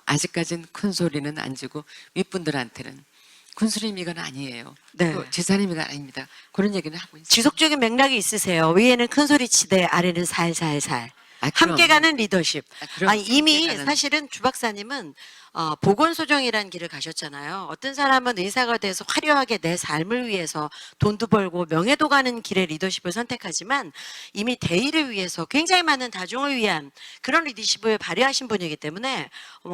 아직까지는 큰 소리는 안 지고 윗분들한테는 군수님 이건 아니에요. 네. 또 지사님 이건 아닙니다. 그런 얘기는 하고 있어요. 지속적인 맥락이 있으세요. 위에는 큰 소리 치되 아래는 살살살. 아, 그럼. 함께 가는 리더십. 그럼 아니 이미 함께 가는- 사실은 주 박사님은 보건소정이라는 길을 가셨잖아요. 어떤 사람은 의사가 돼서 화려하게 내 삶을 위해서 돈도 벌고 명예도 가는 길의 리더십을 선택하지만 이미 대의를 위해서 굉장히 많은 다중을 위한 그런 리더십을 발휘하신 분이기 때문에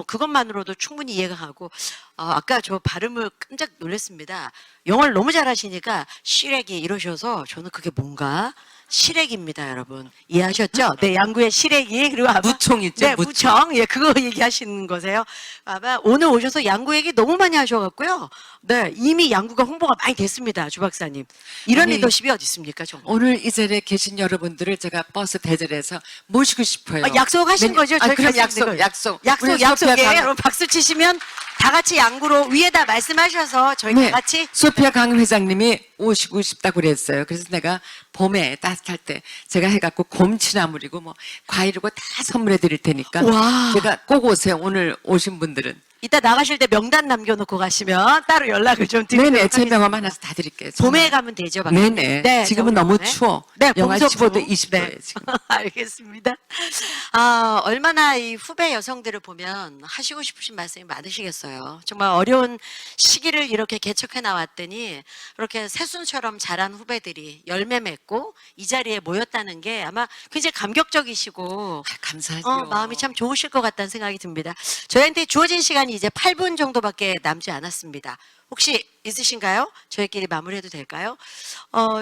그것만으로도 충분히 이해가 가고 아까 저 발음을 깜짝 놀랐습니다. 영어를 너무 잘하시니까 시래기 이러셔서 저는 그게 뭔가 시래기입니다, 여러분. 이해하셨죠? 네, 양구의 시래기 그리고 아마 무총 있죠? 네, 무청. 예, 그거 얘기하시는 거세요. 아마 오늘 오셔서 양구 얘기 너무 많이 하셔갖고요. 네, 이미 양구가 홍보가 많이 됐습니다, 주 박사님. 이런 아니, 리더십이 어디 있습니까, 정말? 오늘 이 자리에 계신 여러분들을 제가 버스 대절해서 모시고 싶어요. 약속하신 거죠? 저희 그럼 갈수 있는 약속. 거. 우리 약속, 소피아 예. 강- 여러분 박수 치시면 다 같이 양구로 위에다 말씀하셔서 저희 네, 다 같이 소피아 강 회장님이 오시고 싶다고 그랬어요. 그래서 내가 봄에 따뜻할 때 제가 해갖고 곰치나물이고 뭐 과일이고 다 선물해 드릴 테니까 와. 제가 꼭 오세요. 오늘 오신 분들은. 이따 나가실 때 명단 남겨놓고 가시면 따로 연락을 좀 드리도록 네네, 제 하겠습니다. 명함 하나씩 다 드릴게요. 봄에 가면 되죠, 박사님? 네네. 지금은 너무 겨울에. 추워. 네, 영하 봄 선풍. 15도, 20도예요, 네. 지금. 알겠습니다. 얼마나 이 후배 여성들을 보면 하시고 싶으신 말씀이 많으시겠어요. 정말 어려운 시기를 이렇게 개척해 나왔더니 이렇게 새순처럼 자란 후배들이 열매 맺고 이 자리에 모였다는 게 아마 굉장히 감격적이시고 감사하죠. 마음이 참 좋으실 것 같다는 생각이 듭니다. 저희한테 주어진 시간이 이제 8분 정도밖에 남지 않았습니다. 혹시 있으신가요? 저희끼리 마무리해도 될까요?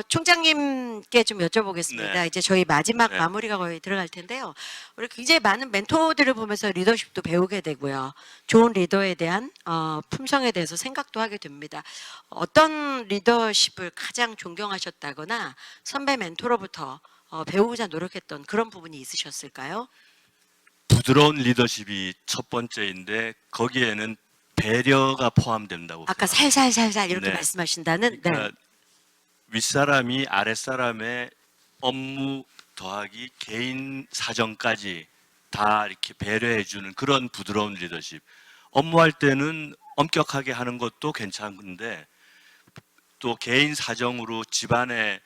총장님께 좀 여쭤보겠습니다. 네. 이제 저희 마지막 네. 마무리가 거의 들어갈 텐데요. 우리 굉장히 많은 멘토들을 보면서 리더십도 배우게 되고요. 좋은 리더에 대한 품성에 대해서 생각도 하게 됩니다. 어떤 리더십을 가장 존경하셨다거나 선배 멘토로부터 배우고자 노력했던 그런 부분이 있으셨을까요? 부드러운 리더십이 첫 번째인데 거기에는 배려가 포함된다고. 아까 생각합니다. 살살살살 이렇게 네. 말씀하신다는 그러니까 윗사람이 아랫사람의 업무 더하기 개인 사정까지 다 이렇게 배려해주는 그런 부드러운 리더십. 업무할 때는 엄격하게 하는 것도 괜찮은데 또 개인 사정으로 집안에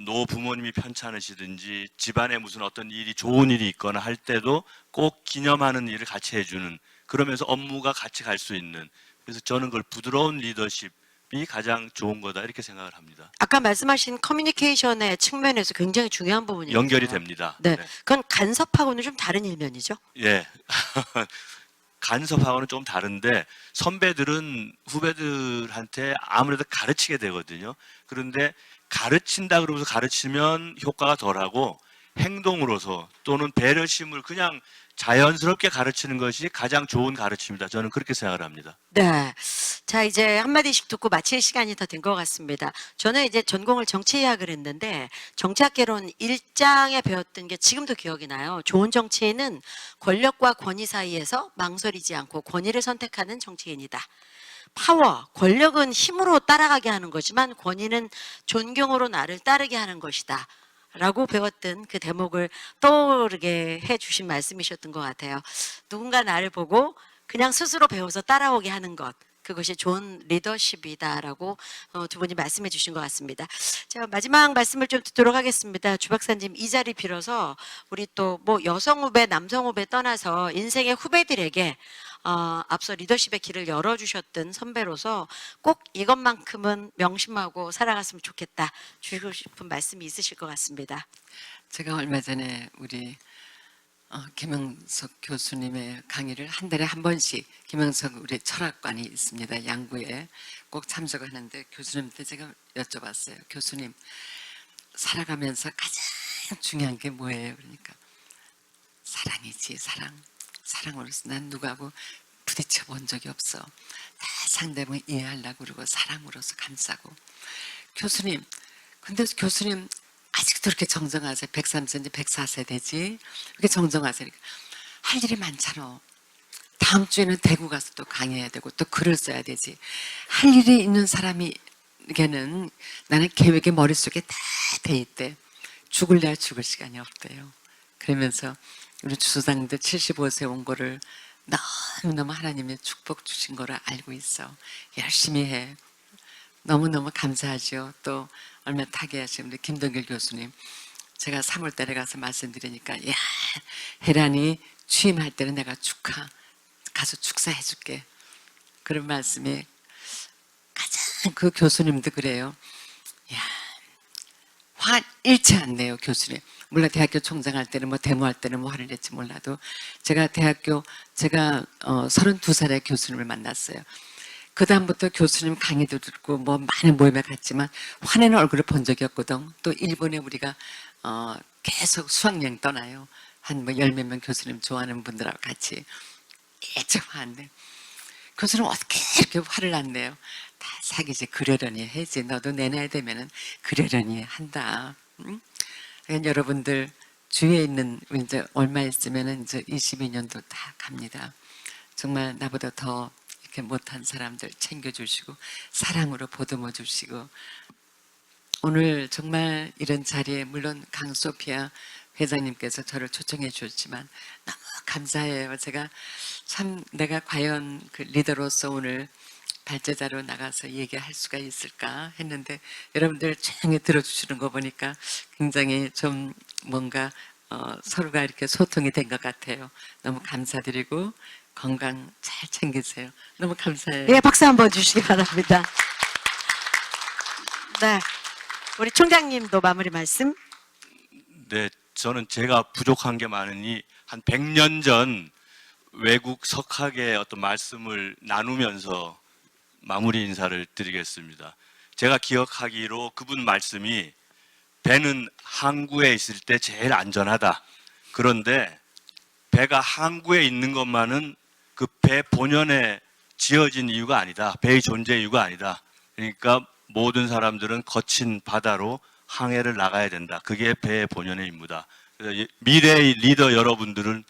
노 부모님이 편찮으시든지 집안에 무슨 어떤 일이 좋은 일이 있거나 할 때도 꼭 기념하는 일을 같이 해주는, 그러면서 업무가 같이 갈 수 있는, 그래서 저는 그걸 부드러운 리더십이 가장 좋은 거다 이렇게 생각을 합니다. 아까 말씀하신 커뮤니케이션의 측면에서 굉장히 중요한 부분이에요. 연결이 됩니다. 네, 그건 간섭하고는 좀 다른 일면이죠. 예. 간섭하고는 좀 다른데 선배들은 후배들한테 아무래도 가르치게 되거든요. 그런데 가르친다 그러면서 가르치면 효과가 덜하고 행동으로서 또는 배려심을 그냥 자연스럽게 가르치는 것이 가장 좋은 가르침이다. 저는 그렇게 생각을 합니다. 네. 자, 이제 한마디씩 듣고 마칠 시간이 더 된 것 같습니다. 저는 이제 전공을 정치의학을 했는데 정치학개론 1장에 배웠던 게 지금도 기억이 나요. 좋은 정치인은 권력과 권위 사이에서 망설이지 않고 권위를 선택하는 정치인이다. 파워, 권력은 힘으로 따라가게 하는 거지만 권위는 존경으로 나를 따르게 하는 것이다. 라고 배웠던 그 대목을 떠오르게 해주신 말씀이셨던 것 같아요. 누군가 나를 보고 그냥 스스로 배워서 따라오게 하는 것, 그것이 좋은 리더십이다라고 두 분이 말씀해 주신 것 같습니다. 자, 마지막 말씀을 좀 듣도록 하겠습니다. 주 박사님, 이 자리 빌어서 우리 또 뭐 여성 후배, 남성 후배 떠나서 인생의 후배들에게 앞서 리더십의 길을 열어주셨던 선배로서 꼭 이것만큼은 명심하고 살아갔으면 좋겠다 주시고 싶은 말씀이 있으실 것 같습니다. 제가 얼마 전에 우리 김영석 교수님의 강의를 한 달에 한 번씩, 김영석 우리 철학관이 있습니다. 양구에 꼭 참석하는데 교수님한테 제가 여쭤봤어요. 교수님, 살아가면서 가장 중요한 게 뭐예요? 그러니까 사랑이지, 사랑. 사랑으로서 난 누구하고 부딪혀 본 적이 없어. 다 상대방을 이해하려고 그러고 사랑으로서 감싸고. 교수님, 근데 교수님 아직도 이렇게 정정하세요. 103세인지 104세 되지. 이렇게 정정하세요. 할 일이 많잖아. 다음 주에는 대구 가서 또 강의해야 되고 또 글을 써야 되지. 할 일이 있는 사람이 걔는 나는 계획이 머릿속에 다 돼 있대. 죽을래야 죽을 시간이 없대요. 그러면서 우리 주소장님들 75세 온 거를 너무너무 하나님의 축복 주신 거를 알고 있어. 열심히 해. 너무너무 감사하죠. 또 얼마 타계하신 우리 김동길 교수님. 제가 3월 달에 가서 말씀드리니까 야, 혜란이 취임할 때는 내가 가서 축사해 줄게. 그런 말씀이 가장 그 교수님도 그래요. 야, 화 잃지 않네요, 교수님. 물론 대학교 총장할 때는 뭐 데모할 때는 뭐 화를 낼지 몰라도 제가 32살에 교수님을 만났어요. 그 다음부터 교수님 강의도 듣고 뭐 많은 모임에 갔지만 화내는 얼굴을 본 적이 없거든. 또 일본에 우리가 계속 수학여행 떠나요. 한 뭐 열 몇 명 교수님 좋아하는 분들하고 같이 일찍 화한대. 교수님 어떻게 이렇게 화를 안 내요? 다 사귀지 그러려니 해지. 너도 내 나이 되면은 그러려니 한다. 응? 그러니까 여러분들 주위에 있는 이제 얼마 있으면은 이제 22년도 다 갑니다. 정말 나보다 더 이렇게 못한 사람들 챙겨주시고 사랑으로 보듬어 주시고 오늘 정말 이런 자리에 물론 강소피아 회장님께서 저를 초청해 주셨지만 너무 감사해요. 제가 참 내가 과연 그 리더로서 오늘 발제자로 나가서 얘기할 수가 있을까 했는데 여러분들 조용히 들어주시는 거 보니까 굉장히 좀 뭔가 서로가 이렇게 소통이 된 것 같아요. 너무 감사드리고 건강 잘 챙기세요. 너무 감사해요. 예, 박수 한번 주시기 바랍니다. 네, 우리 총장님도 마무리 말씀. 네, 저는 제가 부족한 게 많으니 한 100년 전 외국 석학의 어떤 말씀을 나누면서 마무리 인사를 드리겠습니다. 제가 기억하기로 그분 말씀이 배는 항구에 있을 때 제일 안전하다. 그런데 배가 항구에 있는 것만은 그 배 본연에 지어진 이유가 아니다. 배의 존재 이유가 아니다. 그러니까 모든 사람들은 거친 바다로 항해를 나가야 된다. 그게 배의 본연의 임무다. 그래서 미래의 리더 여러분들은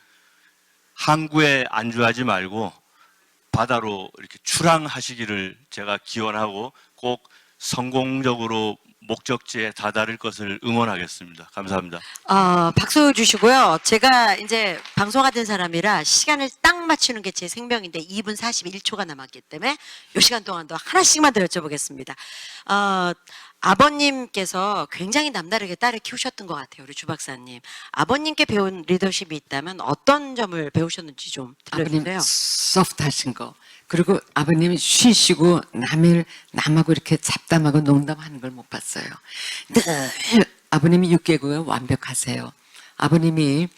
항구에 안주하지 말고 바다로 이렇게 출항하시기를 제가 기원하고 꼭 성공적으로 목적지에 다다를 것을 응원하겠습니다. 감사합니다. 박수 주시고요. 제가 이제 방송하던 사람이라 시간을 딱 맞추는 게 제 생명인데 2분 41초가 남았기 때문에 이 시간 동안도 하나씩만 더 여쭤보겠습니다. 아버님께서 굉장히 남다르게 딸을 키우셨던 것 같아요. 우리 주 박사님. 아버님께 배운 리더십이 있다면 어떤 점을 배우셨는지 좀 아버님 들려주세요. 소프트하신 거. 그리고 아버님이 쉬시고 남하고 이렇게 잡담하고 농담하는 걸 못 봤어요. 늘 아버님이 6개국에 완벽하세요. 아버님이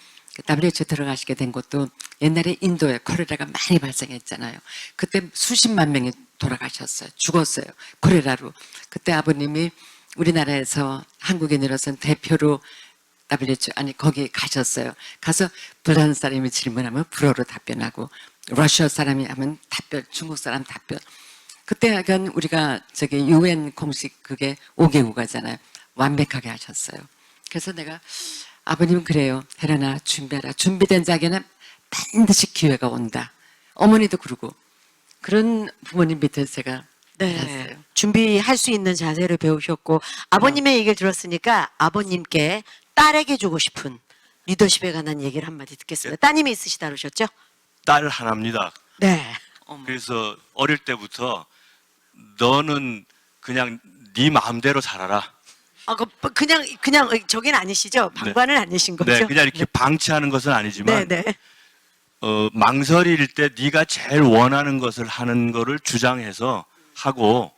WHO 들어가시게 된 것도 옛날에 인도에 콜레라가 많이 발생했잖아요. 그때 수십만 명이 돌아가셨어요. 죽었어요. 콜레라로. 그때 아버님이 우리나라에서 한국인으로서는 대표로 WHO 거기 가셨어요. 가서 불안 사람이 질문하면 불어로 답변하고 러시아 사람이 하면 답변, 중국 사람 답변. 그때 약간 우리가 저기 UN 공식 그게 5개국어잖아요. 완벽하게 하셨어요. 그래서 내가 아버님은 그래요. 혜란아 준비하라. 준비된 자에게는 반드시 기회가 온다. 어머니도 그러고 그런 부모님 밑에서 제가 네, 자랐어요. 준비할 수 있는 자세를 배우셨고 아버님의 얘기를 들었으니까 아버님께 딸에게 주고 싶은 리더십에 관한 얘기를 한마디 듣겠습니다. 따님이 있으시다 그러셨죠? 딸 하나입니다. 네. 그래서 어릴 때부터 너는 그냥 네 마음대로 살아라. 그냥 저긴 아니시죠? 방관은 아니신 거죠? 네, 그냥 이렇게 방치하는 것은 아니지만 네, 네. 망설일 때 네가 제일 원하는 것을 하는 거를 주장해서 하고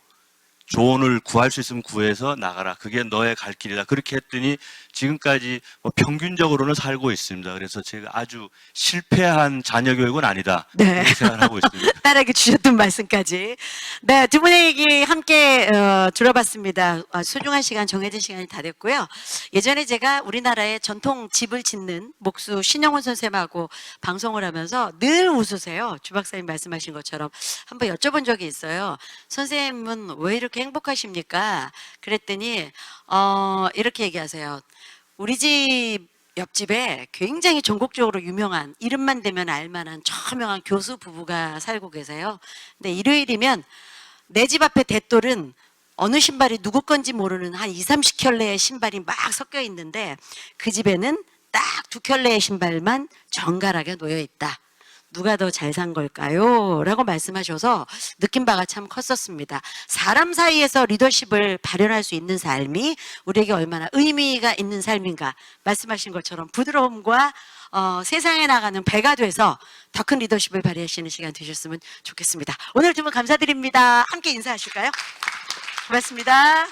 조언을 구할 수 있으면 구해서 나가라. 그게 너의 갈 길이다. 그렇게 했더니 지금까지 뭐 평균적으로는 살고 있습니다. 그래서 제가 아주 실패한 자녀 교육은 아니다. 네. 이렇게 생각하고 있습니다. 딸에게 주셨던 말씀까지. 네, 두 분의 얘기 함께 들어봤습니다. 소중한 시간, 정해진 시간이 다 됐고요. 예전에 제가 우리나라의 전통 집을 짓는 목수 신영훈 선생님하고 방송을 하면서 늘 웃으세요. 주 박사님 말씀하신 것처럼 한번 여쭤본 적이 있어요. 선생님은 왜 이렇게 행복하십니까? 그랬더니 이렇게 얘기하세요. 우리 집 옆집에 굉장히 전국적으로 유명한 이름만 대면 알만한 저명한 교수 부부가 살고 계세요. 근데 일요일이면 내 집 앞에 대돌은 어느 신발이 누구 건지 모르는 한 2, 30켤레의 신발이 막 섞여 있는데 그 집에는 딱 2켤레의 신발만 정갈하게 놓여 있다. 누가 더 잘 산 걸까요? 라고 말씀하셔서 느낀 바가 참 컸었습니다. 사람 사이에서 리더십을 발현할 수 있는 삶이 우리에게 얼마나 의미가 있는 삶인가 말씀하신 것처럼 부드러움과 세상에 나가는 배가 돼서 더 큰 리더십을 발휘하시는 시간 되셨으면 좋겠습니다. 오늘 두 분 감사드립니다. 함께 인사하실까요? 고맙습니다.